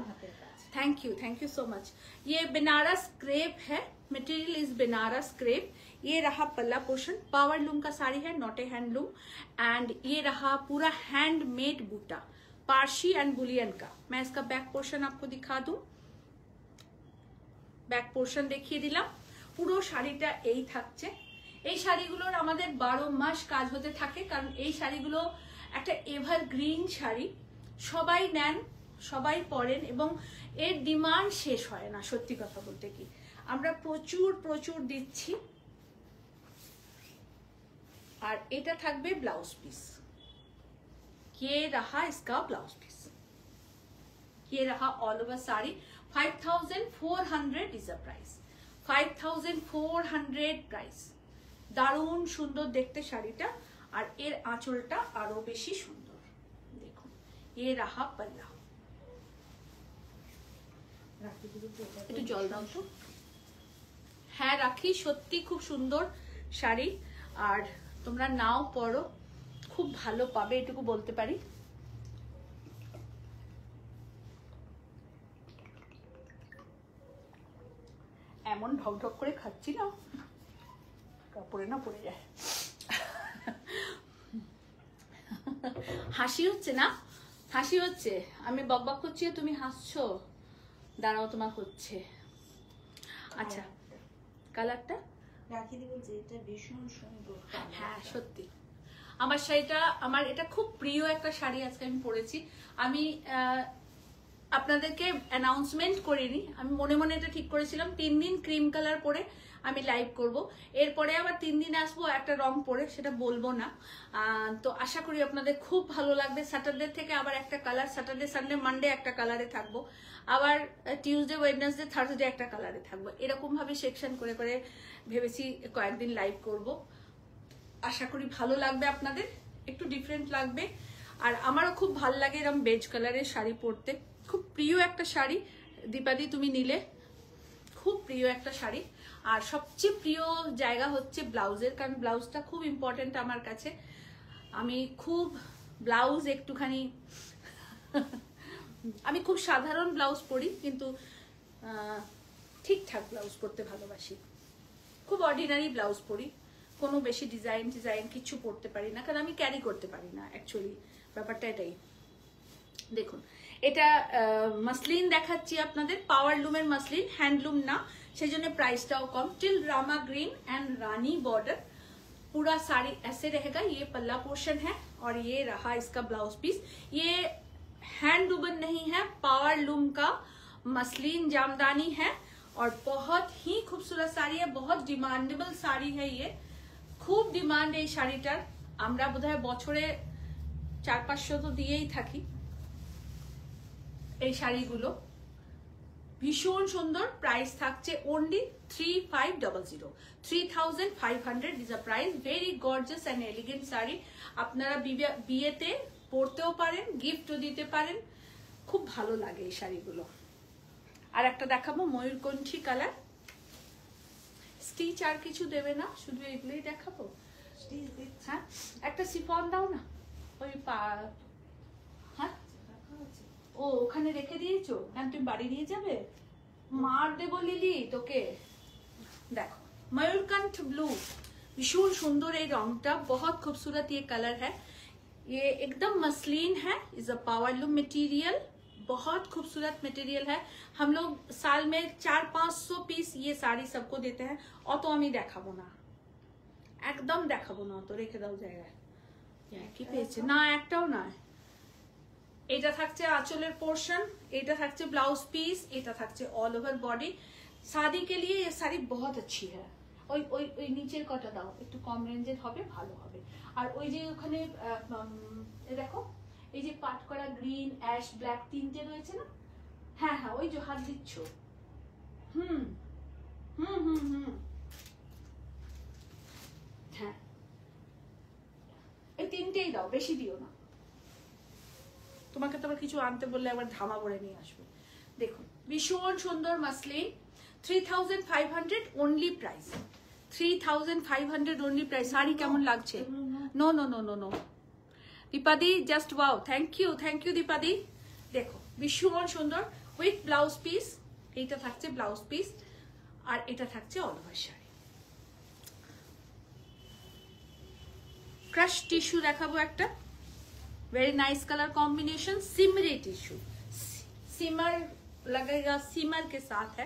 Thank you so much. ये बनारस क्रेप है, मटेरियल इज बनारस क्रेप। ये रहा पल्ला पोर्शन, पावर लूम का साड़ी है, नॉट ए हैंडलूम। एंड ये रहा पूरा हैंडमेड बूटा, पारसी एंड बुलियन का। मैं इसका बैक पोर्शन आपको दिखा दूं, बैक पोर्शन देखिए दिलाम। পুরো শাড়িটা এই থাকছে। এই শাড়িগুলোর আমাদের 12 মাস কাজ হতে থাকে, কারণ এই শাড়িগুলো একটা এভারগ্রিন শাড়ি, সবাই নেন, সবাই পরেন এবং এর ডিমান্ড শেষ হয় না। সত্যি কথা বলতে কি, আমরা প্রচুর প্রচুর দিচ্ছি। আর এটা থাকবে ব্লাউজ পিস। ये रहा इसका ब्लाउज पीस, ये रहा all over sari. 5400 is a price, 5400 price. দারুণ সুন্দর দেখতে শাড়িটা, আর এর আঁচলটা আরো বেশি সুন্দর। দেখুন, ये रहा पल्ला। একটু জল দাও তো। হ্যাঁ রাখি, সত্যি খুব সুন্দর শাড়ি, আর তোমরা নাও পরো, খুব ভালো পাবে, এটুকু বলতে পারি। এমন ঢকঢক করে খাচ্ছি না, কাপড়ে না পড়ে যায়। হাসি হচ্ছে না, হাসি হচ্ছে, আমি বকবক করছি তুমি হাসছো, দাঁড়াও তোমার হচ্ছে। আচ্ছা, কালারটা
রাখি দিব যে এটা ভীষণ সুন্দর।
হ্যাঁ সত্যি, আমার শাড়িটা, আমার এটা খুব প্রিয় একটা শাড়ি আজকে আমি পরেছি। আমি আপনাদেরকে অ্যানাউন্সমেন্ট করিনি, আমি মনে মনে এটা ঠিক করেছিলাম 3 দিন ক্রিম কালার পরে আমি লাইভ করব, এরপরে আবার 3 দিন আসবো একটা রং পরে, সেটা বলবো না। তো আশা করি আপনাদের খুব ভালো লাগবে। স্যাটারডে থেকে আবার একটা কালার, স্যাটারডে সানডে মানডে একটা কালারে থাকবো, আবার টিউসডে ওয়েডনেসডে থার্সডে একটা কালারে থাকবো, এরকম ভাবে সেকশন করে করে ভেবেছি কয়েকদিন লাইভ করব। আশা করি ভালো লাগবে আপনাদের, একটু ডিফারেন্ট লাগবে। আর আমারও খুব ভালো লাগে এরকম বেজ কালারের শাড়ি পরতে, খুব প্রিয় একটা শাড়ি। দীপাদি তুমি নিলে, খুব প্রিয় একটা শাড়ি। আর সবচেয়ে প্রিয় জায়গা হচ্ছে ব্লাউজের, কারণ ব্লাউজটা খুব ইম্পর্টেন্ট আমার কাছে। আমি খুব ব্লাউজ একটুখানি আমি খুব সাধারণ ব্লাউজ পরি, কিন্তু ঠিকঠাক ব্লাউজ পরতে ভালোবাসি। খুব অর্ডিনারি ব্লাউজ পরি, কোনো বেশি ডিজাইন কিছু পরতে পারি না, কারণ আমি ক্যারি করতে পারি না। অ্যাকচুয়ালি ব্যাপারটা এটাই। দেখুন, এটা মাসলিন দেখাচ্ছি আপনাদের, পাওয়ার লুমের মাসলিন, হ্যান্ডলুম না, সেই জন্য প্রাইসটাও কম। Teal Rama green and Rani border, पूरा साड़ी ऐसे रहेगा। ये पल्ला पोर्शन है और ये रहा इसका ब्लाउज पीस। ये हैंड वुवन नहीं है, पावर लूम का मसलिन जामदानी है और बहुत ही खूबसूरत साड़ी है, बहुत डिमांडेबल साड़ी है। ये खूब डिमांड এই শাড়িটার, আমরা বোধহয় বছরে 400-500 তো দিয়েই থাকি এই শাড়িগুলো। ভীষণ সুন্দর, প্রাইস থাকছে only 3500, 3500 is a price. Very gorgeous and elegant sari, আপনারা বিয়েতে পরতেও পারেন, গিফটও দিতে পারেন, খুব ভালো লাগে এই শাড়িগুলো। আর একটা দেখাবো ময়ূরকণ্ঠী কালার, স্টিচ আর কিছু দেবে না, শুধু এগুলোই দেখাবো। হ্যাঁ, একটা সিফন দাও না, ওই হ্যাঁ ও ওখানে রেখে দিয়েছো, হ্যাঁ তুমি বাড়ি নিয়ে যাবে, মার দেবো লিলি তোকে। দেখো ময়ূরকণ্ঠ ব্লু, ভীষণ সুন্দর এই রংটা, बहुत खूबसूरत ये कलर है। ये एकदम मसलिन है, is a power loom material, बहुत खूबसूरत मटेरियल है। हम लोग साल में 400-500 पीस ये साड़ी सबको देते हैं। অত আমি দেখাবো না, একদম দেখাবো না, তো রেখে দাও জায়গায়। কি পেয়েছে না, একটাও নয়। এটা থাকছে আঁচলের পোর্শন, এটা থাকছে ব্লাউজ পিস, এটা থাকছে অল ওভার বডি। শাদি के लिए ये साड़ी बहुत अच्छी है। ওই ওই ওই নিচের কটা দাও, একটু কম রেঞ্জের হবে, ভালো হবে। আর ওই যে ওখানে দেখো এই যে পাট করা গ্রিন অ্যাশ ব্ল্যাক তিনটে রয়েছে না, হ্যাঁ হ্যাঁ ওই যে হাত দিচ্ছ, হুম হুম হুম হুম, হ্যাঁ এই তিনটেই দাও, বেশি দিও না। তোমাকে তো আবার কিছু আনতে বললে আবার ধামা করে নিয়ে আসবে। দেখুন ভীষণ সুন্দর muslin, 3500 only price, 3500 only price. শাড়ি কেমন লাগছে? No no no no no দীপাদি, জাস্ট ওয়াও, থ্যাংক ইউ দীপাদি। দেখো ভীষণ সুন্দর উইথ ব্লাউজ পিস, এইটা থাকছে ব্লাউজ পিস আর এটা থাকছে all over sari. Crush tissue দেখাবো একটা, very nice colour combination, shimmery tissue, shimmer लगेगा, सिमर के साथ है।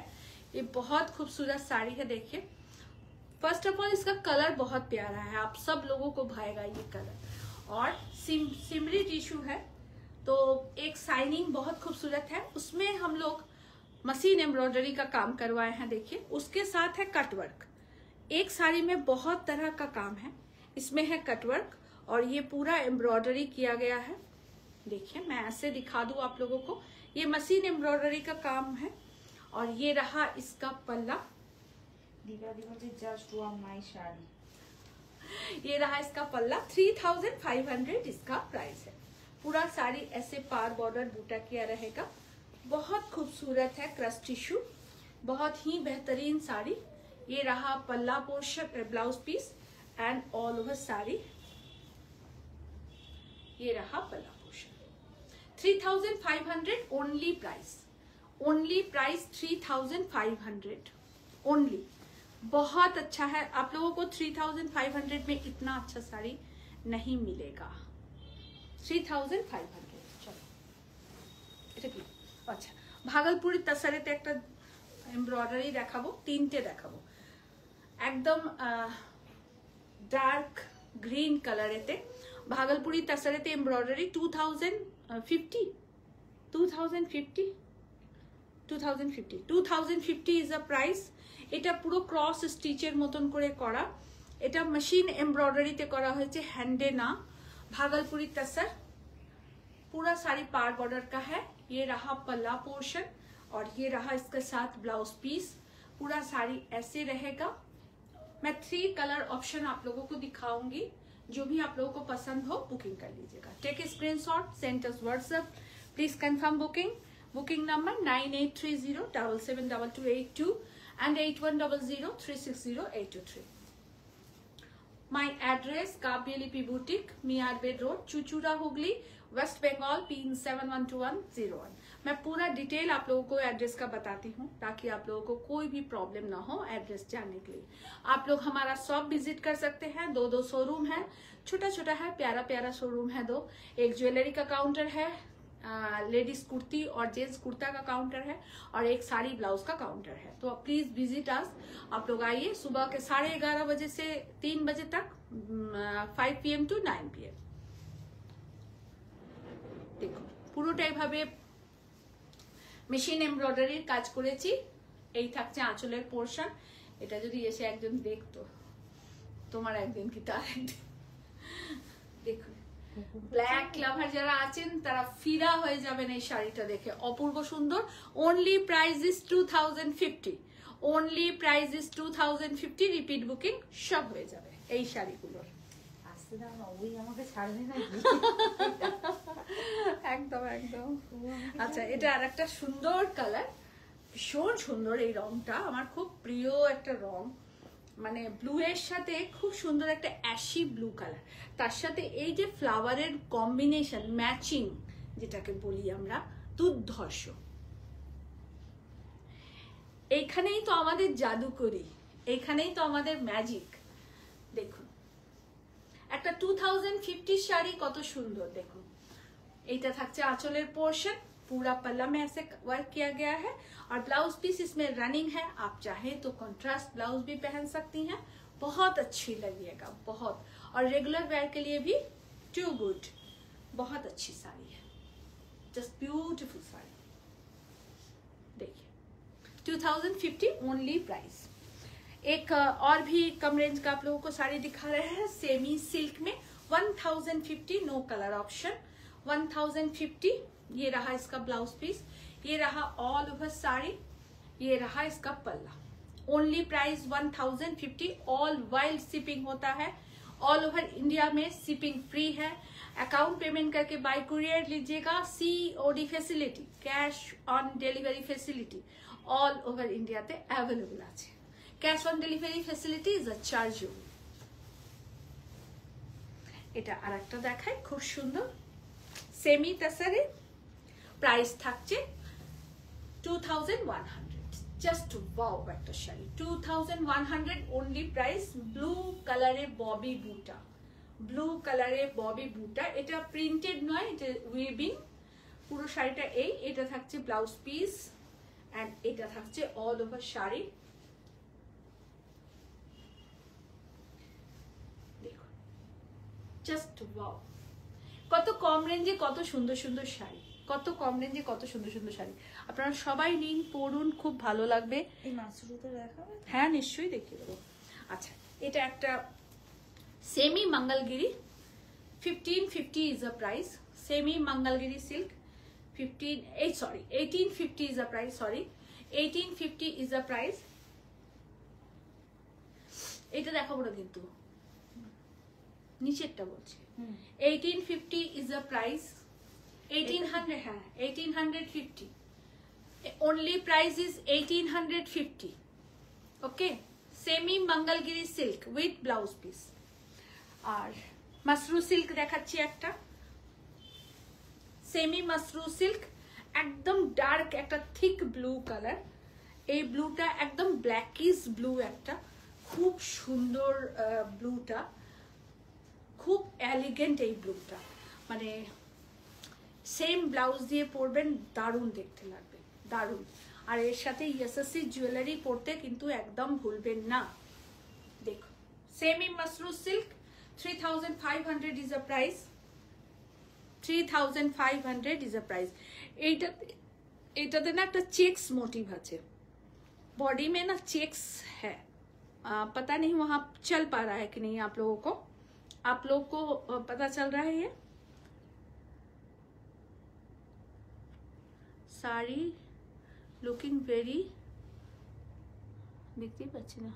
ये बहुत खूबसूरत साड़ी है। देखिए फर्स्ट ऑफ ऑल इसका कलर बहुत प्यारा है, आप सब लोगों को भाएगा ये कलर। और सिमरी टिश्यू है तो एक साइनिंग बहुत खूबसूरत है, उसमें हम लोग मशीन एम्ब्रॉयडरी का काम करवाए हैं। देखिए उसके साथ है कटवर्क, एक साड़ी में बहुत तरह का काम है, इसमें है कटवर्क और ये पूरा एम्ब्रॉयडरी किया गया है। देखिए मैं ऐसे दिखा दूं आप लोगों को, ये मशीन एम्ब्रॉयडरी का काम है। और ये रहा इसका पल्ला,
जस्ट वन माय साड़ी,
ये रहा इसका पल्ला, 3500 इसका प्राइस है। पूरा साड़ी ऐसे पार बॉर्डर बूटा किया रहेगा, बहुत खूबसूरत है। क्रश टिश्यू, बहुत ही बेहतरीन साड़ी। ये रहा पल्ला portion, blouse piece and all over sari, ये रहा पल्ला portion. 3500 only price, only price 3500 only. बहुत अच्छा है, आप लोगों को 3500 में इतना अच्छा साड़ी नहीं मिलेगा। 3500। चलो এটা কি, আচ্ছা ভাগলপুরি তাসারেতে একটা এমব্রয়ডারি দেখাবো, তিনটে দেখাবো, একদম ডার্ক গ্রিন কালারেতে ভাগলপুরি তাসারেতে এমব্রয়ডারি 2050 ইজ আ প্রাইস। এটা পুরো ক্রস স্টিচের মতন করে করা, এটা মেশিন এমব্রয়ডারিতে করা হয়েছে, হ্যান্ডে না। भागलपुरी तसर, पूरा साड़ी पार बॉर्डर का है। ये रहा पल्ला पोर्शन और ये रहा इसके साथ ब्लाउज पीस। पूरा साड़ी ऐसे रहेगा। मैं 3 कलर ऑप्शन आप लोगों को दिखाऊंगी, जो भी आप लोगों को पसंद हो बुकिंग कर लीजिएगा। Take a screenshot, send us WhatsApp, please confirm booking. Booking number 9830772282 and 8100360823। My address Kavya लिपि boutique, Miyar bed road, Chuchura Hooghly, West Bengal, pin 712101। मैं पूरा डिटेल आप लोगों को एड्रेस का बताती हूँ ताकि आप लोगों को कोई भी प्रॉब्लम ना हो एड्रेस जानने के लिए। आप लोग हमारा शॉप विजिट कर सकते हैं। 2 शोरूम है, छोटा छोटा है, प्यारा प्यारा शोरूम है 2। एक ज्वेलरी का काउंटर है, लेडीज कुर्ती और जेंट्स कुर्ता का काउंटर है, और एक साड़ी ब्लाउज का काउंटर है। तो प्लीज विजिट अस। आप लोग आइए सुबह के 11:30 बजे से 3 बजे तक, 5 PM to 9 PM। দেখো পুরোটাই ভাবে মেশিন এমব্রয়ডারির কাজ করেছি। এই থাকছে আঁচলের পোর্শন। এটা যদি এসে একজন দেখতো, তোমার একদিন কি তার একদিন। দেখুন ব্ল্যাক লাভার যারা আছেন তারা ফিরা হয়ে যাবেন এই শাড়িটা দেখে, অপূর্ব সুন্দর। Only price is 2050, only price is 2050। Repeat booking সব হয়ে যাবে এই শাড়িগুলোর। একদম একদম। আচ্ছা এটা আর একটা সুন্দর কালার, ভীষণ সুন্দর এই রংটা, আমার খুব প্রিয় একটা রং। মানে ব্লু এর সাথে খুব সুন্দর একটা অ্যাশি ব্লু কালার, তার সাথে এই যে ফ্লাওয়ারের কম্বিনেশন, ম্যাচিং যেটাকে বলি আমরা, দুর্ধর্ষ। এইখানেই তো আমাদের জাদুকরি, এইখানেই তো আমাদের ম্যাজিক। দেখুন একটা 2050 শাড়ি কত সুন্দর। দেখুন এইটা থাকছে आंचलेर पोर्शन, पूरा पल्ला में ऐसे वर्क किया गया है और ब्लाउज पीस इसमें रनिंग है। आप चाहे तो कंट्रास्ट ब्लाउज भी पहन सकती हैं, बहुत अच्छी लगेगा, बहुत। और रेगुलर वेयर के लिए भी टू गुड, बहुत अच्छी साड़ी है, जस्ट ब्यूटीफुल साड़ी। देखिए 2050 ओनली प्राइस। एक और भी कम रेंज का आप लोगों को साड़ी दिखा रहे हैं सेमी सिल्क में 1050, नो कलर ऑप्शन 1050। ये रहा इसका ब्लाउज पीस, ये रहा ऑल ओवर साड़ी, ये रहा इसका पल्ला। Only price 1050, all wild shipping होता है, ऑल ओवर इंडिया में शिपिंग फ्री है। अकाउंट पेमेंट करके बाय कुरियर लीजिएगा, COD facility, cash on delivery facility all over India ते अवेलेबल আছে। Cash on delivery facility is a chargeable. এটা আরেকটা দেখাই, খুব সুন্দর সেমি তাসারে, প্রাইস থাকছে 2100, জাস্ট ওয়াও একটা শাড়ি 2100 ওনলি প্রাইস। ব্লু কালারে ববি বুটা, ব্লু কালারে ববি বুটা, এটা প্রিন্টেড নয়, এটা উইভিং। পুরো শাড়িটা এটা থাকছে ব্লাউজ পিস এন্ড এটা থাকছে all over sari. Just wow, কত কম রেঞ্জে কত সুন্দর সুন্দর শাড়ি, কত কম রেঞ্জে কত সুন্দর সুন্দর শাড়ি। আপনারা সবাই নিন, পরুন, খুব ভালো লাগবে।
এই মাসরুতে দেখাবে?
হ্যাঁ নিশ্চয়ই দেখিয়ে দেবো। আচ্ছা এটা একটা semi Mangalagiri 1550 is a price. Semi Mangalagiri silk 1850 is a price, sorry 1850 is a price. এটা দেখাবো না কিন্তু, নিচেরটা বলছি 1850 is a price, 1800, হ্যাঁ 1850, only price is 1850, okay। Semi Mangalagiri silk with blouse piece. আর মাসরু সিল্ক দেখাচ্ছি একটা, সেমি মাসরু সিল্ক, একদম ডার্ক একটা থিক ব্লু কালার। এই ব্লুটা একদম ব্ল্যাকিশ ব্লু, একটা খুব সুন্দর ব্লুটা, খুব এলিগেন্ট এই ব্লুটা, মানে সেম ব্লাউজ দিয়ে পরবেন, দারুণ দেখতে লাগবে, দারুণ। আর এর সাথে এসএসসি জুয়েলারি পরতে কিন্তু একদম ভুলবেন না। দেখো semi mashru silk 3500 is a price, 3500 is a price. এইটাতে না একটা চেক্স মোটিভ আছে, बॉडी में ना चेक्स है, पता नहीं वहां चल पा रहा है कि नहीं आप लोगों को, आप लोग को पता चल रहा है? ये साड़ी लुकिंग वेरी, दिखती बच्ची ना,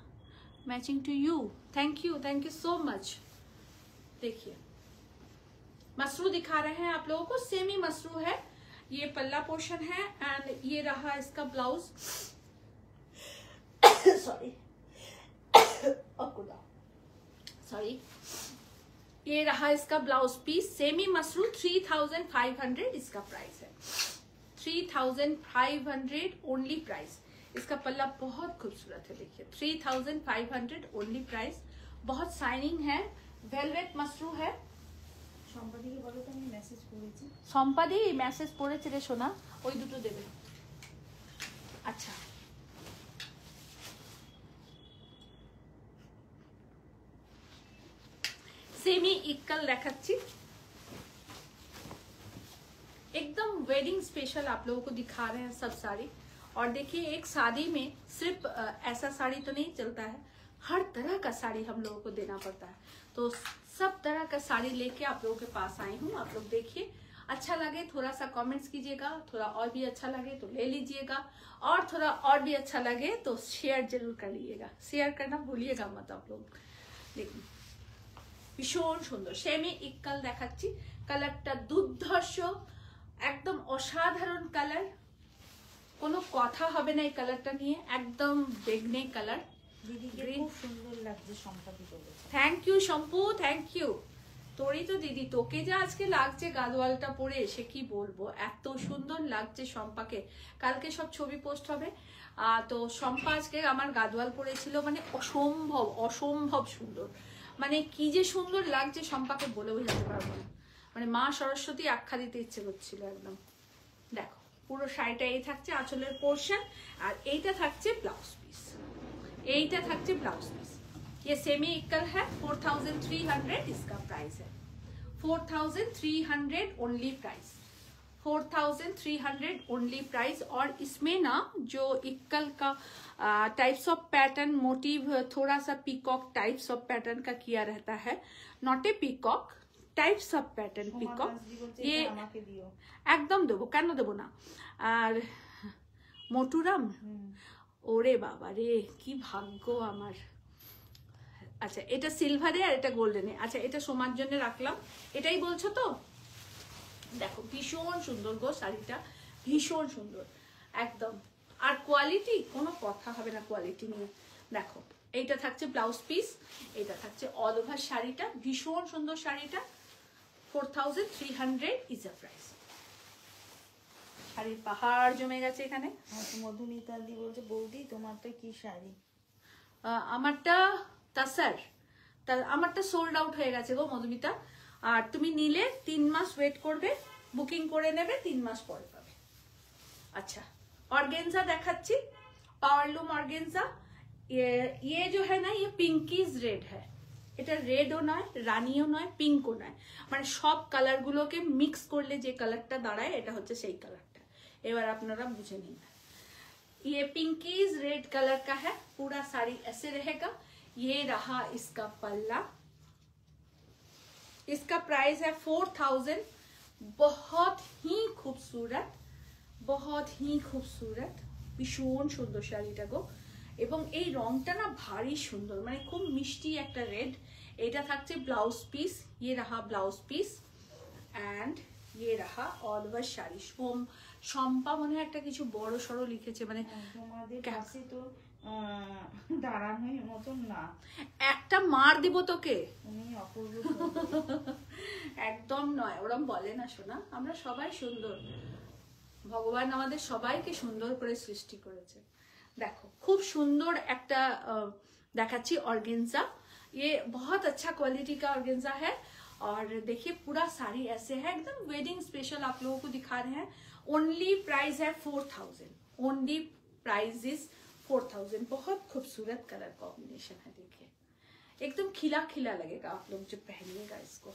matching to you, thank you so much. देखिए मसरू दिखा रहे हैं आप लोगों को, सेमी मसरू है, ये पल्ला पोर्शन है एंड ये रहा इसका ब्लाउज, सॉरी सॉरी, ये रहा इसका ब्लाउज पीस। सेमी मसरू 3500 इसका प्राइस है, 3500 ओनली प्राइस। इसका पल्ला बहुत खूबसूरत है, देखिए 3500 ओनली प्राइस, बहुत शाइनिंग है, वेलवेट मसरू है।
সম্পাদিকে বলো তো আমি মেসেজ করেছি।
সম্পাদি মেসেজ পড়েছে রে সোনা, ওই দুটো দেবে। আচ্ছা सेमी इक्कल देखाচ্ছি, एकदम वेडिंग स्पेशल आप लोगों को दिखा रहे हैं सब साड़ी। और देखिए एक शादी में सिर्फ ऐसा साड़ी तो नहीं चलता है, हर तरह का साड़ी हम लोगों को देना पड़ता है, तो सब तरह का साड़ी लेके आप लोगों के पास आई हूँ। आप लोग देखिए, अच्छा लगे थोड़ा सा कमेंट्स कीजिएगा, थोड़ा और भी अच्छा लगे तो ले लीजिएगा, और थोड़ा और भी अच्छा लगे तो शेयर जरूर करिएगा, शेयर करना भूलिएगा मत आप लोग। देखिए ভীষণ সুন্দর সেমি ইক্কাল দেখাচ্ছি, কালারটা দুর্ধর্ষ, একদম অসাধারণ কালার, কোনো কথা হবে না এই কালারটা নিয়ে, একদম বেগনে কালার।
দিদিকে খুব সুন্দর লাগছে সম্পাদি বলেছে।
Thank you Shampu, thank you. তোরই তো দিদি, তোকে যা আজকে লাগছে গাদওয়ালটা পরে, সে কি বলবো, এত সুন্দর লাগছে শম্পাকে। কালকে সব ছবি পোস্ট হবে। তো শম্পা আজকে আমার গাদওয়াল পরেছিল, মানে অসম্ভব অসম্ভব সুন্দর, মানে কি যে সুন্দর লাগছে শম্পাকে বলে বোঝাতে পারবো না, মানে মা সরস্বতী আখ্যা দিতে ইচ্ছে করছিল একদম। দেখো পুরো শাড়িটা এই থাকছে আঁচলের পোর্শন, আর এইটা থাকছে ব্লাউজ পিস, এইটা থাকছে ব্লাউজ পিস। ये सेमी इक्कल है, 4300 इसका प्राइस है, 4300 ओनली प्राइस, 4300 ओनली प्राइस। और इसमें ना जो इक्कल का टाइप्स ऑफ पैटर्न मोटिव थोड़ा सा पीकॉक टाइप्स ऑफ पैटर्न का किया रहता है, not A peacock, types of pattern peacock. ये एकदम देबो, কেন দেবো না। আর মটুরাম, ওরে বাবা রে কি ভাগ্য আমার। আচ্ছা এটা সিলভারে আর এটা গোল্ডেনে। আচ্ছা এটা সোমার জন্য রাখলাম, এটাই বলছো তো। দেখো ভীষণ সুন্দর গো শাড়িটা, ভীষণ সুন্দর একদম। আর কোয়ালিটি কোনো কথা হবে না কোয়ালিটি নিয়ে। দেখো এইটা থাকছে ব্লাউজ পিস, এটা থাকছে অল ওভার শাড়িটা, ভীষণ সুন্দর শাড়িটা, 4300 ইজ আ প্রাইস। শাড়ির পাহাড় জমে গেছে এখানে।
মধুমিতাদি বলছে বৌদি তোমারটা কি শাড়ি?
আমারটা তাসার, আমারটা সোল্ড আউট হয়ে গেছে গো মধুমিতা। আর তুমি নিলে 3 মাস ওয়েট করবে, বুকিং করে নেবে, 3 মাস পরে পাবে। अच्छा ऑर्गेन्जा দেখাচ্ছি, পাওয়ারলুম অর্গেনজা। ये जो है ना ये पिंकीज रेड है, এটা রেডও নয়, রানিও নয়, পিঙ্কও নয়, মানে সব কালার গুলোকে মিক্স করলে যে কালারটা দাঁড়ায় এটা হচ্ছে সেই কালারটা। এবার আপনারা বুঝে নিন, ये पिंकीज रेड कलर का है, पूरा साड़ी ऐसे रहेगा। ये रहा इसका पल्ला, इसका प्राइस है 4000। बहुत ही खूबसूरत, बहुत ही खूबसूरत, ভীষণ সুন্দর শাড়িটা গো। এবং এই রংটা না ভারী সুন্দর, মানে খুব মিষ্টি একটা রেড। এটা থাকছে ব্লাউজ পিস, ये रहा ব্লাউজ পিস এন্ড ये रहा অল ওভার শাড়ি। শম্পা মনে হয় একটা কিছু বড় সড়ো লিখেছে, মানে
তোমাদের কাছে তো দাঁড়ানোর মতন না,
একটা মার দিব তোকে।
তুমি অপূর্ব
একদম নয়, ওরম বলে না সোনা, আমরা সবাই সুন্দর, ভগবান আমাদের সবাইকে সুন্দর করে সৃষ্টি করেছে। देखो खूब सुंदर एक देखाচ্ছি ऑर्गेन्जा, ये बहुत अच्छा क्वालिटी का ऑर्गेन्जा है। और देखिए पूरा साड़ी ऐसे है, एकदम वेडिंग स्पेशल आप लोगों को दिखा रहे हैं। ओनली प्राइस है 4000, ओनली प्राइस इज 4000। बहुत खूबसूरत कलर कॉम्बिनेशन है, देखिए एकदम खिला खिला लगेगा आप लोग जब पहनिएगा इसको।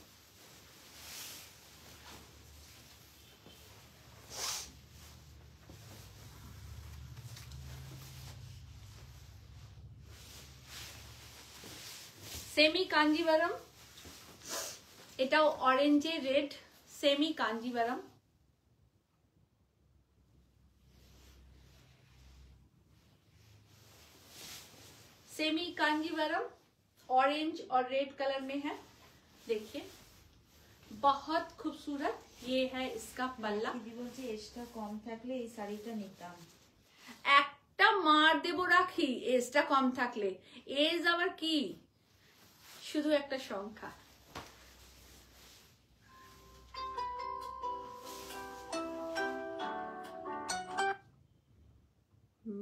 सेमी कांजीवरम, এটাও অরেঞ্জে red, semi Kanjeevaram. Semi Kanjeevaram orange और रेड कलर में है, देखिए बहुत खूबसूरत। ये है इसका पल्ला।
দিদি বলছে এজটা কম থাকলে এই শাড়িটা নিতাম।
একটা মার দেব রাখি, এজটা কম থাকলে। এজ আবার কি, শুধু একটা সংখ্যা।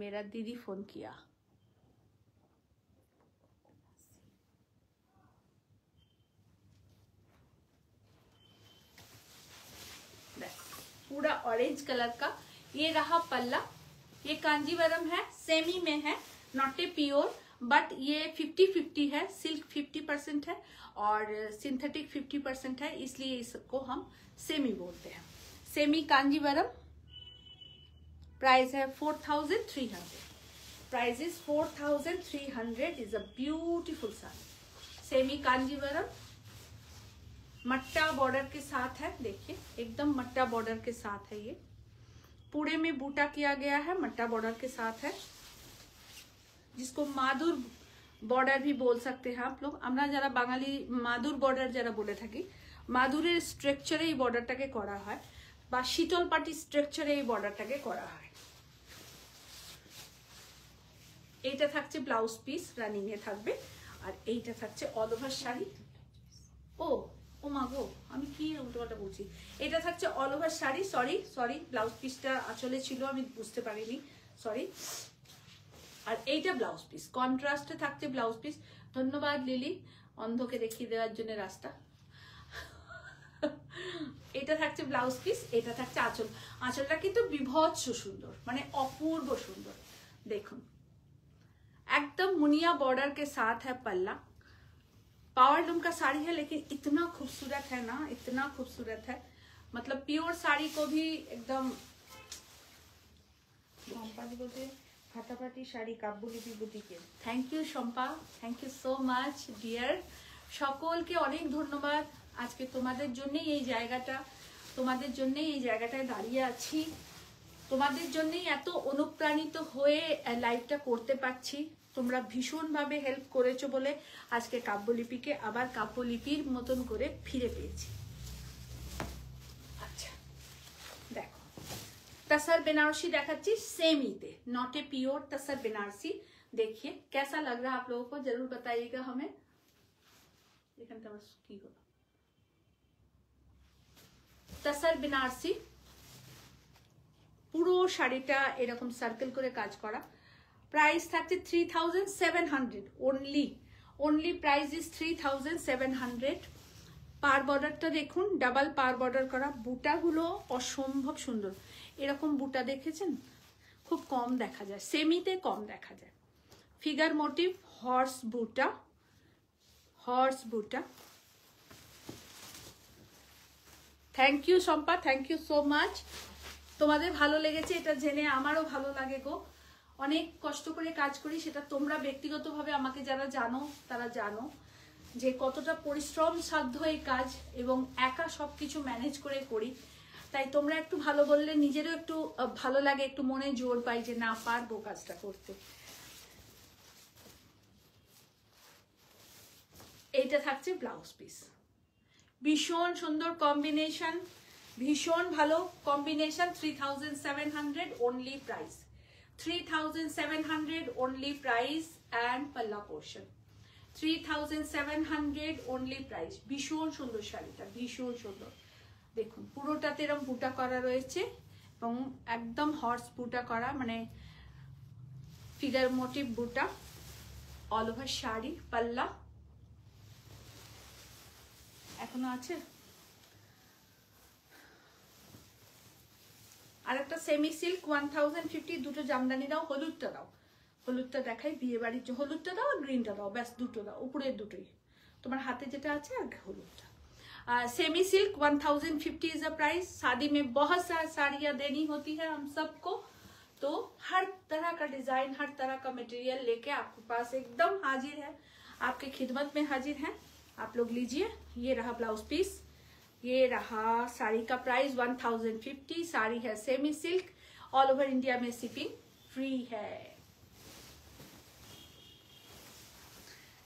मेरा दीदी फोन किया, पूरा ऑरेंज कलर का। ये रहा पल्ला, ये कांजीवरम है, सेमी में है, नॉट ए प्योर, बट ये 50-50 है, सिल्क 50% है और सिंथेटिक 50% है, इसलिए इसको हम सेमी बोलते हैं। सेमी कांजीवरम, प्राइस है 4300, price is 4300, is a beautiful sari. Semi Kanjivaram मट्टा बॉर्डर के साथ है, देखिए एकदम मट्टा बॉर्डर के साथ है। ये पूरे में बूटा किया गया है, मट्टा बॉर्डर के साथ है, जिसको मादुर बॉर्डर भी बोल सकते हैं आप लोग। আমরা যারা বাঙালি মাদুর বর্ডার যারা বলে থাকি, মাদুরের স্ট্রাকচারে এই বর্ডারটাকে করা হয়, বা শীতল পাটি স্ট্রাকচারে এই বর্ডারটাকে করা হয়। এইটা থাকছে ব্লাউজ পিস, রানিং এ থাকবে, আর এইটা থাকছে অল ওভার শাড়ি। ও মা গো, আমি কি উল্টোপাল্টা বলছি। এটা থাকছে all over sari, sorry blouse পিসটা আসলে ছিল, আমি বুঝতে পারিনি, সরি। আর এইটা ব্লাউজ পিস, কন্ট্রাস্টে থাকছে ব্লাউজ পিস। ধন্যবাদ লিলি, অন্ধকে দেখিয়ে দেওয়ার জন্য রাস্তা। এটা থাকছে ব্লাউজ পিস, এটা থাকছে আঁচল। আঁচলটা কিন্তু বিভৎস সুন্দর, মানে অপূর্ব সুন্দর। দেখুন একদম मुनिया बॉर्डर के साथ है पल्ला, पावर लूम का साड़ी है, लेकिन इतना खूबसूरत है ना, इतना खूबसूरत है, मतलब प्योर साड़ी को भी एकदम।
সম্পাদি বলতে ফাটাফাটি শাড়ি কাব্যলিপি বুটিকে।
Thank you Shampa, thank you so much dear. সকলকে অনেক ধন্যবাদ। আজকে তোমাদের জন্যই এই জায়গাটা, তোমাদের জন্যই এই জায়গাটায় দাঁড়িয়ে আছি, তোমাদের জন্যই এত অনুপ্রাণিত হয়ে লাইভটা করতে পারছি। তোমরা ভীষণভাবে হেল্প করেছো বলে আজকে কাব্যলিপিকে আবার কাব্যলিপির মতন করে ফিরে পেয়েছি। আচ্ছা দেখো, तसर बनारसी देखाচ্ছি सेमीते, नॉट ए प्योर तसर बनारसी। देखिए कैसा लग रहा है आप लोगों को, जरूर बताइएगा हमें। तसर बनारसी পুরো শাড়িটা এরকম সার্কেল করে কাজ করা। প্রাইস থাকছে 3700 ওনলি প্রাইস ইজ 3700। পার বর্ডারটা দেখুন, ডাবল পার বর্ডার করা, বুটাগুলো অসম্ভব সুন্দর। এরকম বুটা দেখেছেন, খুব কম দেখা যায়, সেমিতে কম দেখা যায়। ফিগার মোটিভ হর্স বুটা, হর্স বুটা। Thank you Shampa, thank you so much. তোমাদের ভালো লেগেছে এটা জেনে আমারও ভালো লাগে গো। অনেক কষ্ট করে কাজ করি, সেটা তোমরা ব্যক্তিগতভাবে আমাকে যারা জানো তারা জানো যে কতটা পরিশ্রম সাধ্য এই কাজ, এবং একা সবকিছু ম্যানেজ করে করি। তাই তোমরা একটু ভালো বললে নিজেরও একটু ভালো লাগে, একটু মনে জোর পাই যে না, পারবো কাজটা করতে। এইটা থাকছে ব্লাউজ পিস, ভীষণ সুন্দর কম্বিনেশন, ভীষণ ভালো combination. 3700 only price, 3700 only price and পাল্লা পোর্শন 3700 ওনলি প্রাইস। ভীষণ সুন্দর শাড়িটা, ভীষণ সুন্দর। দেখুন পুরোটাতে এরকম বুটা করা রয়েছে এবং একদম হর্স বুটা করা, মানে ফিগার মোটিভ বুটা, অল ওভার শাড়ি, পাল্লা এখনো আছে। আর একটা সেমি সিল্ক 1050, দুটো জামদানি দাও, হলুদটা দাও, হলুদটা দেখাই, বিয়ে বাড়ির হলুদটা দাও আর গ্রিনটা দাও, ব্যাস দুটো দাও, উপরের দুটোই, তোমার হাতে যেটা আছে আর হলুদটা। Semi silk 1050 is a price. शादी में बहुत सारी साड़ियाँ देनी होती है हम सबको, तो हर तरह का डिजाइन, हर तरह का मटेरियल लेके आपके पास एकदम हाजिर है, आपके खिदमत में हाजिर है। आप लोग लीजिए, ये रहा ब्लाउज पीस, ये रहा साड़ी का प्राइस 1050। साड़ी है semi silk, all over India में शिपिंग फ्री है।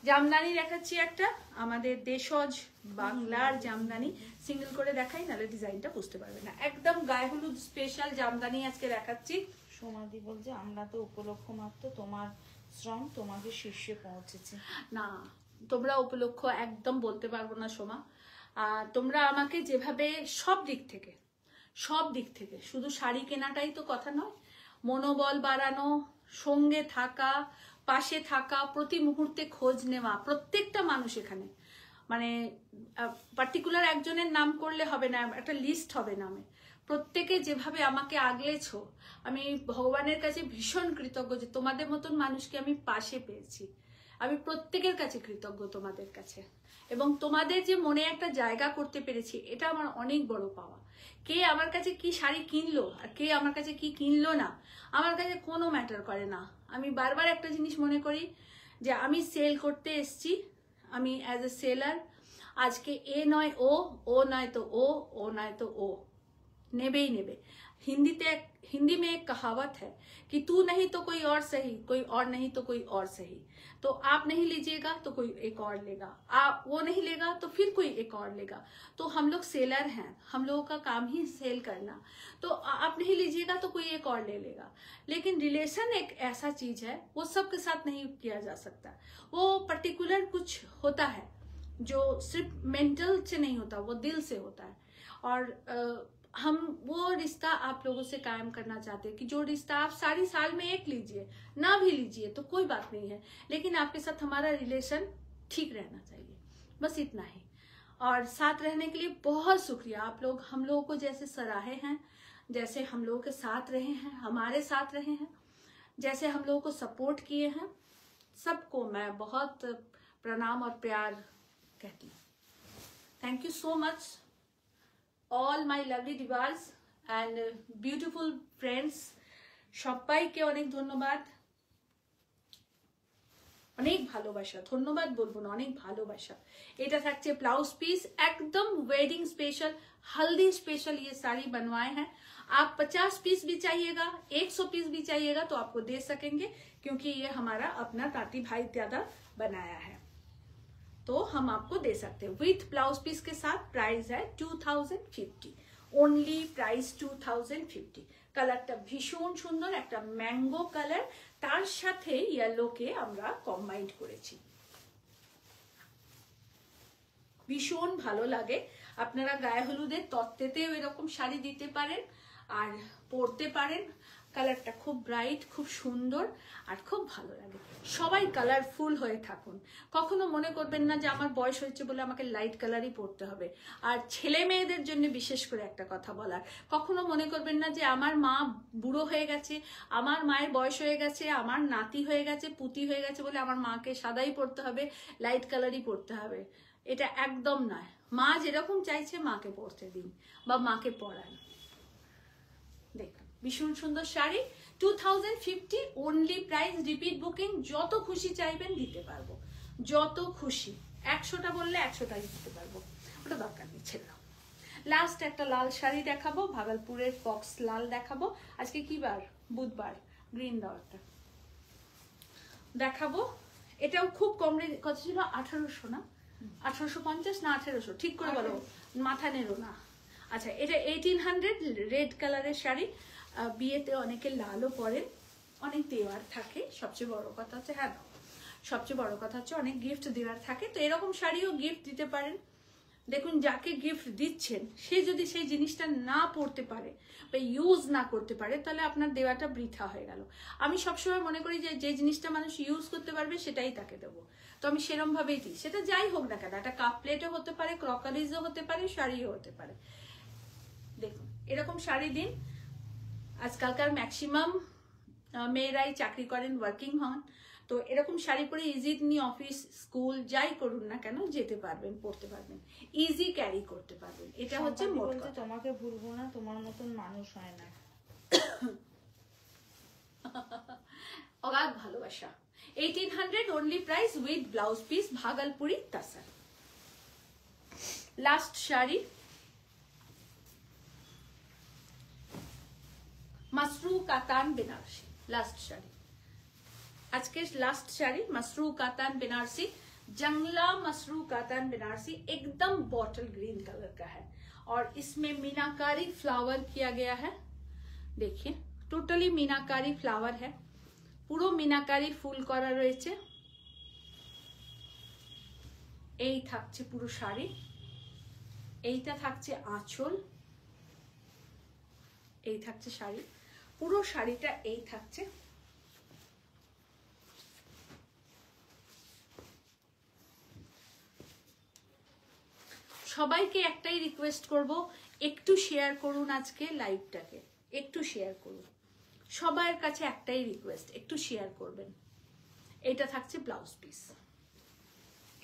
জামদানি দেখাচ্ছি একটা, আমাদের দেশজ বাংলার জামদানি, সিঙ্গেল করে দেখাই নাহলে ডিজাইনটা বুঝতে পারবে না। একদম গায়ে হলুদ স্পেশাল জামদানি আজকে দেখাচ্ছি।
সোমাদি বলছে আমরা তো উপলক্ষ মাত্র, তোমার শ্রম তোমাকে শীর্ষে পৌঁছেছে।
না, তোমরা উপলক্ষ একদম বলতে পারবো না সোমা। তোমরা আমাকে যেভাবে সব দিক থেকে, শুধু শাড়ি কেনাটাই তো কথা নয়, মনোবল বাড়ানো, সঙ্গে থাকা, পাশে থাকা, প্রতি মুহূর্তে খোঁজ নেওয়া, প্রত্যেকটা মানুষ এখানে, মানে পার্টিকুলার একজনের নাম করলে হবে না, একটা লিস্ট হবে নামে। প্রত্যেকে যেভাবে আমাকে আগলেছো, আমি ভগবানের কাছে ভীষণ কৃতজ্ঞ যে তোমাদের মতন মানুষকে আমি পাশে পেয়েছি। আমি প্রত্যেকের কাছে কৃতজ্ঞ তোমাদের কাছে, এবং তোমাদের যে মনে একটা জায়গা করতে পেরেছি, এটা আমার অনেক বড় পাওয়া। কে আমার কাছে কি শাড়ি কিনলো আর কে আমার কাছে কি কিনলো না, আমার কাছে কোনো ম্যাটার করে না। আমি বারবার একটা জিনিস মনে করি যে আমি সেল করতে এসছি, আমি অ্যাজ এ সেলার, আজকে এ নয় ও, ও নয় তো ও, ও নয় তো ও, नेबे ही नेबे। हिंदी में एक कहावत है कि तू नहीं तो कोई और सही, कोई और नहीं तो कोई और सही। तो आप नहीं लीजिएगा तो कोई एक और लेगा, आप वो नहीं लेगा तो फिर कोई एक और लेगा। तो हम लोग सेलर हैं, हम लोगों का काम ही सेल करना। तो आप नहीं लीजिएगा तो कोई एक और ले लेगा। लेकिन रिलेशन एक ऐसा चीज है, वो सबके साथ नहीं किया जा सकता। वो पर्टिकुलर कुछ होता है जो सिर्फ मेंटल से नहीं होता, वो दिल से होता है। और हम वो रिश्ता आप लोगों से कायम करना चाहते हैं कि जो रिश्ता आप सारी साल में एक लीजिए, ना भी लीजिए तो कोई बात नहीं है, लेकिन आपके साथ हमारा रिलेशन ठीक रहना चाहिए, बस इतना ही। और साथ रहने के लिए बहुत शुक्रिया। आप लोग हम लोगों को जैसे सराहे हैं, जैसे हम लोगों के साथ रहे हैं, हमारे साथ रहे हैं, जैसे हम लोगों को सपोर्ट किए हैं, सबको मैं बहुत प्रणाम और प्यार कहती हूँ। Thank you so much all my lovely divas and beautiful friends, সবাইকে অনেক ধন্যবাদ, অনেক ভালোবাসা, ধন্যবাদ বলবো না, অনেক ভালোবাসা। এটা থাকছে ब्लाउज पीस, एकदम वेडिंग स्पेशल, हल्दी स्पेशल ये साड़ी बनवाए हैं। आप 50 पीस भी चाहिएगा, 100 पीस भी चाहिएगा तो आपको दे सकेंगे, क्योंकि ये हमारा अपना ताती भाई दादा बनाया है, तो हम आपको दे सकते हैं। विथ ब्लाउज पीस के साथ प्राइस है 2050, ओनली प्राइस 2050। কালারটা ভীষণ সুন্দর, একটা ম্যাঙ্গো কালার, তার সাথে ইয়েলোকে আমরা কম্বাইন্ড করেছি, ভীষণ ভালো লাগে। আপনারা গায়ে হলুদের তত্ত্বেতেও এরকম শাড়ি দিতে পারেন আর পরতে পারেন। কালারটা খুব ব্রাইট, খুব সুন্দর আর খুব ভালো লাগে। সবাই কালারফুল হয়ে থাকুন, কখনো মনে করবেন না যে আমার বয়স হয়েছে বলে আমাকে লাইট কালারই পরতে হবে। আর ছেলে মেয়েদের জন্য বিশেষ করে একটা কথা বলার, কখনো মনে করবেন না যে আমার মা বুড়ো হয়ে গেছে, আমার মায়ের বয়স হয়ে গেছে, আমার নাতি হয়ে গেছে, পুতি হয়ে গেছে বলে আমার মাকে সাদাই পরতে হবে, লাইট কালারই পরতে হবে, এটা একদম নয়। মা যেরকম চাইছে মাকে পরতে দিন বা মাকে পরান। দেখুন ভীষণ সুন্দর sari, 2050 only price. Repeat booking, যত খুশি চাইবেন দিতে পারবো, যত খুশি। 100টা বললে 100টাই দিতে পারবো, ওটা দরকার নেই, ছেড়ে। লাস্ট একটা লাল শাড়ি দেখাবো, ভাগলপুরের ফক্স লাল দেখাবো। আজকে কি বার? বুধবার। গ্রিন দেওয়াটা দেখাবো। এটাও খুব কম রেঞ্জ, কত ছিল? 1800 না 1850 না 1800, ঠিক করে বলো, মাথা নেড়ো না। আচ্ছা, এটা 1800, রেড কালারের শাড়ি। বিয়েতে অনেকে লালও পরেন, অনেক দেওয়ার থাকে, সবচেয়ে বড় কথা হচ্ছে, হ্যাঁ সবচেয়ে বড় কথা হচ্ছে অনেক গিফট দেওয়ার থাকে, তো এরকম শাড়িও গিফট দিতে পারেন। দেখুন যাকে গিফট দিচ্ছেন সে যদি সেই জিনিসটা না পরতে পারে বা ইউজ না করতে পারে, তাহলে আপনার দেওয়াটা বৃথা হয়ে গেল। আমি সবসময় মনে করি যে যে জিনিসটা মানুষ ইউজ করতে পারবে সেটাই তাকে দেবো, তো আমি সেরম ভাবেই দিই। সেটা যাই হোক না কেন, একটা কাপ প্লেটও হতে পারে, ক্রকারিজও হতে পারে, শাড়িও হতে পারে। দেখুন এরকম শাড়ি দিন। আজকালকার ম্যাক্সিমাম মেয়েরাই চাকরি করেন, ওয়ার্কিং হন, তো এরকম শাড়ি পরে ইজি নিয়ে অফিস স্কুল যাই করুন না কেন যেতে পারবেন, পড়তে পারবেন, ইজি ক্যারি করতে পারবেন। এটা হচ্ছে মোট কথা।
তোমাকে ভুলবো না, তোমার মতন মানুষ হয় না।
অগাধ ভালোবাসা। 1800 only price with blouse piece, Bhagalpuri tussar. Last শাড়ি মাসরু কাতান বেনারসি, লাস্ট শাড়ি आज के लास्ट साड़ी मसरू कातान बनारसी, जंगला मसरू कातान बनारसी, एकदम बॉटल ग्रीन कलर का है और इसमें मीनाकारी फ्लावर किया गया है। देखिए टोटली मीनाकारी फ्लावर है, পুরো मीनाकारी ফুল করা রয়েছে। এই থাকছে পুরো শাড়ি, এইটা থাকছে আঁচল, এই থাকছে শাড়ি, পুরো শাড়িটা এই থাকছে। সবাইকে একটাই রিকোয়েস্ট করব, একটু শেয়ার করুন আজকে লাইভটাকে, একটু শেয়ার করুন। সবার কাছে একটাই রিকোয়েস্ট, একটু শেয়ার করবেন। এটা থাকছে ব্লাউজ পিস,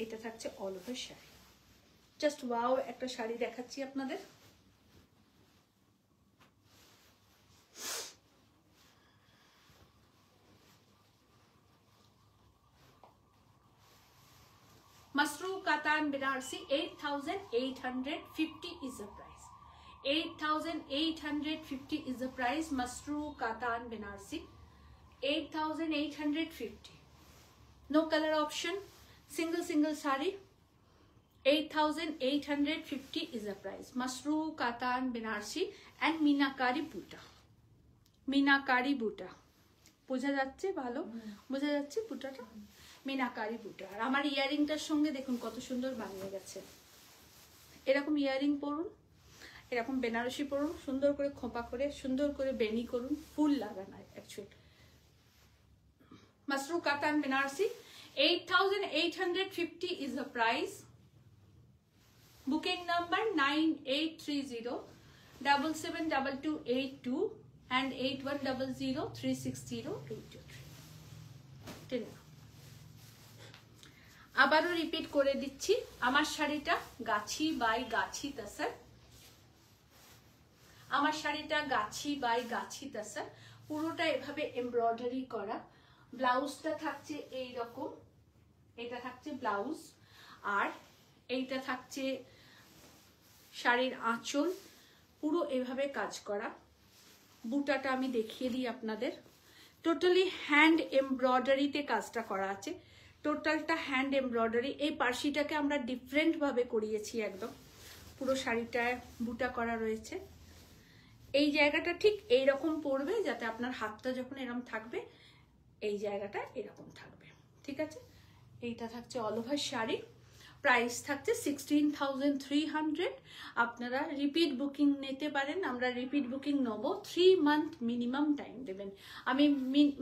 এটা থাকছে all over sari. Just wow একটা শাড়ি দেখাচ্ছি আপনাদের। Mashru katan Banarasi 8850 is the price. 8850 is the price. Masru Katan Banarsi 8850. No color option. Single saree. 8850 is the price. Masru Katan Banarsi and Meenakari Buta. Meenakari Buta. বোঝা যাচ্ছে? ভালো বোঝা যাচ্ছে বুটাটা? মিনাকারি বুটা। আর আমার ইয়ারিংটার সঙ্গে দেখুন কত সুন্দর বানিয়ে গেছে। এরকম ইয়ারিং পরুন, এরকম বেনারসি পরুন, সুন্দর করে খোঁপা করে, সুন্দর করে বেনি করুন, ফুল লাগানো actually. মাসরু katan Banarasi 8850 is the price. Booking number 9830772282 and 8100360823. আবারও রিপিট করে দিচ্ছি, আমার শাড়িটা গাছি বাই গাছি তাসার, আমার শাড়িটা গাছি বাই গাছি তাসার, পুরোটা এভাবে এমব্রয়ডারি করা। ব্লাউজটা থাকছে এই রকম, এটা থাকছে ব্লাউজ, আর এইটা থাকছে শাড়ির আঁচল, পুরো এভাবে কাজ করা। বুটাটা আমি দেখিয়ে দিই আপনাদের, টোটালি হ্যান্ড এমব্রয়ডারিতে কাজটা করা আছে, টোটালটা হ্যান্ড এমব্রয়ডারি। এই পার্সিটাকে আমরা ডিফারেন্ট ভাবে করিয়েছি, একদম পুরো শাড়িটায় বুটা করা রয়েছে। এই জায়গাটা ঠিক এইরকম পড়বে, যাতে আপনার হাতটা যখন এরকম থাকবে এই জায়গাটা এরকম থাকবে, ঠিক আছে। এইটা থাকছে অল ওভার শাড়ি, প্রাইস থাকছে 16,300। আপনারা রিপিট বুকিং নিতে পারেন, আমরা রিপিট বুকিং নেব, 3 মান্থ মিনিমাম টাইম দেবেন। আমি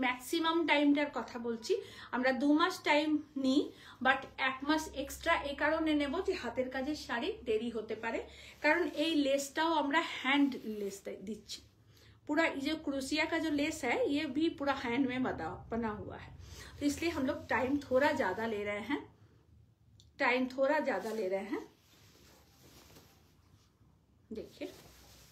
ম্যাক্সিমাম টাইমটার কথা বলছি, আমরা 2 মাস টাইম নিই, বাট 1 মাস এক্সট্রা এ কারণে নেব যে হাতের কাজের শাড়ি দেরি হতে পারে, কারণ এই লেসটাও আমরা হ্যান্ড लेस দিচ্ছি। पूरा ये जो क्रोशिया का जो लेस है ये भी पूरा हैंड में बना हुआ है, तो इसलिए हम लोग टाइम थोड़ा ज्यादा ले रहे हैं, देखिए।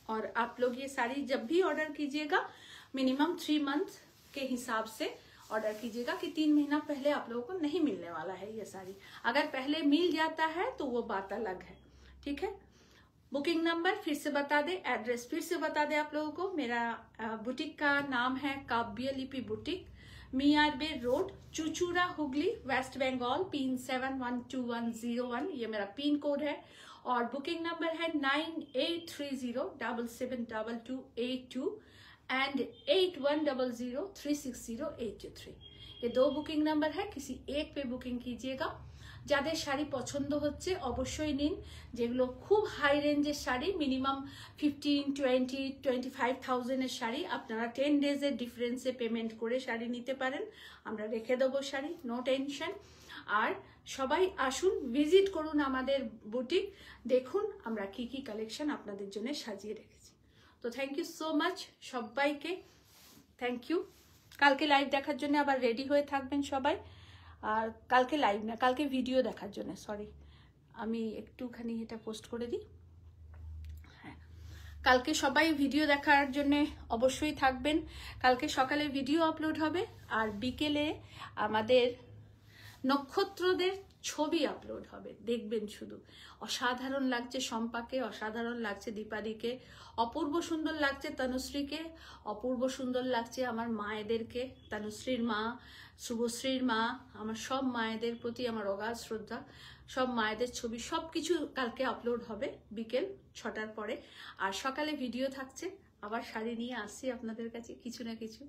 और आप लोग ये साड़ी जब भी ऑर्डर कीजिएगा मिनिमम 3 मंथ के हिसाब से ऑर्डर कीजिएगा, कि 3 महीना पहले आप लोगों को नहीं मिलने वाला है ये साड़ी। अगर पहले मिल जाता है तो वो बात अलग है, ठीक है। बुकिंग नंबर फिर से बता दे, एड्रेस फिर से बता दे आप लोगों को। मेरा बुटीक का नाम है काव्य लिपि boutique, Miyarbel road, Chuchura, Hooghly, West Bengal, pin 712101, ये मेरा पिन कोड है। और बुकिंग नंबर है 9830772282 एंड 8100360823। ये 2 बुकिंग नंबर है, किसी एक पे बुकिंग कीजिएगा। যাদের শাড়ি পছন্দ হচ্ছে অবশ্যই নিন, যেগুলো খুব হাই রেঞ্জের শাড়ি, মিনিমাম 15, 20, 25,000 এর শাড়ি, আপনারা 10 ডেজের ডিফারেন্সে পেমেন্ট করে শাড়ি নিতে পারেন, আমরা রেখে দেবো শাড়ি, নো টেনশন। আর সবাই আসুন, ভিজিট করুন আমাদের বুটিক, দেখুন আমরা কি কি কালেকশন আপনাদের জন্য সাজিয়ে রেখেছি। তো থ্যাংক ইউ সো মাচ সবাইকে, থ্যাংক ইউ। কালকে লাইভ দেখার জন্য আবার রেডি হয়ে থাকবেন সবাই, আর কালকে লাইভ না, কালকে ভিডিও দেখার জন্য, সরি আমি একটুখানি এটা পোস্ট করে দিই। হ্যাঁ, কালকে সবাই ভিডিও দেখার জন্য অবশ্যই থাকবেন। কালকে সকালে ভিডিও আপলোড হবে, আর বিকেলে আমাদের নক্ষত্রদের ছবি আপলোড হবে, দেখবেন শুধু। অসাধারণ লাগছে শম্পাকে, অসাধারণ লাগছে দীপাদিকে, অপূর্ব সুন্দর লাগছে তনুশ্রীকে, অপূর্ব সুন্দর লাগছে আমার মায়েদেরকে, তনুশ্রীর মা, শুভশ্রীর মা, আমার সব মায়েদের প্রতি আমার অগাধ শ্রদ্ধা। সব মায়েদের ছবি সব কিছু কালকে আপলোড হবে বিকেল 6টার পরে। আর সকালে ভিডিও থাকছে, আবার শাড়ি নিয়ে আসছি আপনাদের কাছে কিছু না কিছু।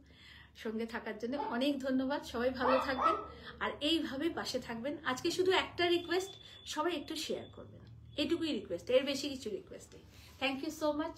সঙ্গে থাকার জন্য অনেক ধন্যবাদ, সবাই ভালো থাকবেন আর এইভাবে পাশে থাকবেন। আজকে শুধু একটা রিকোয়েস্ট, সবাই একটু শেয়ার করবেন, এটুকুই রিকোয়েস্ট, এর বেশি কিছু রিকোয়েস্ট নেই। Thank you so much.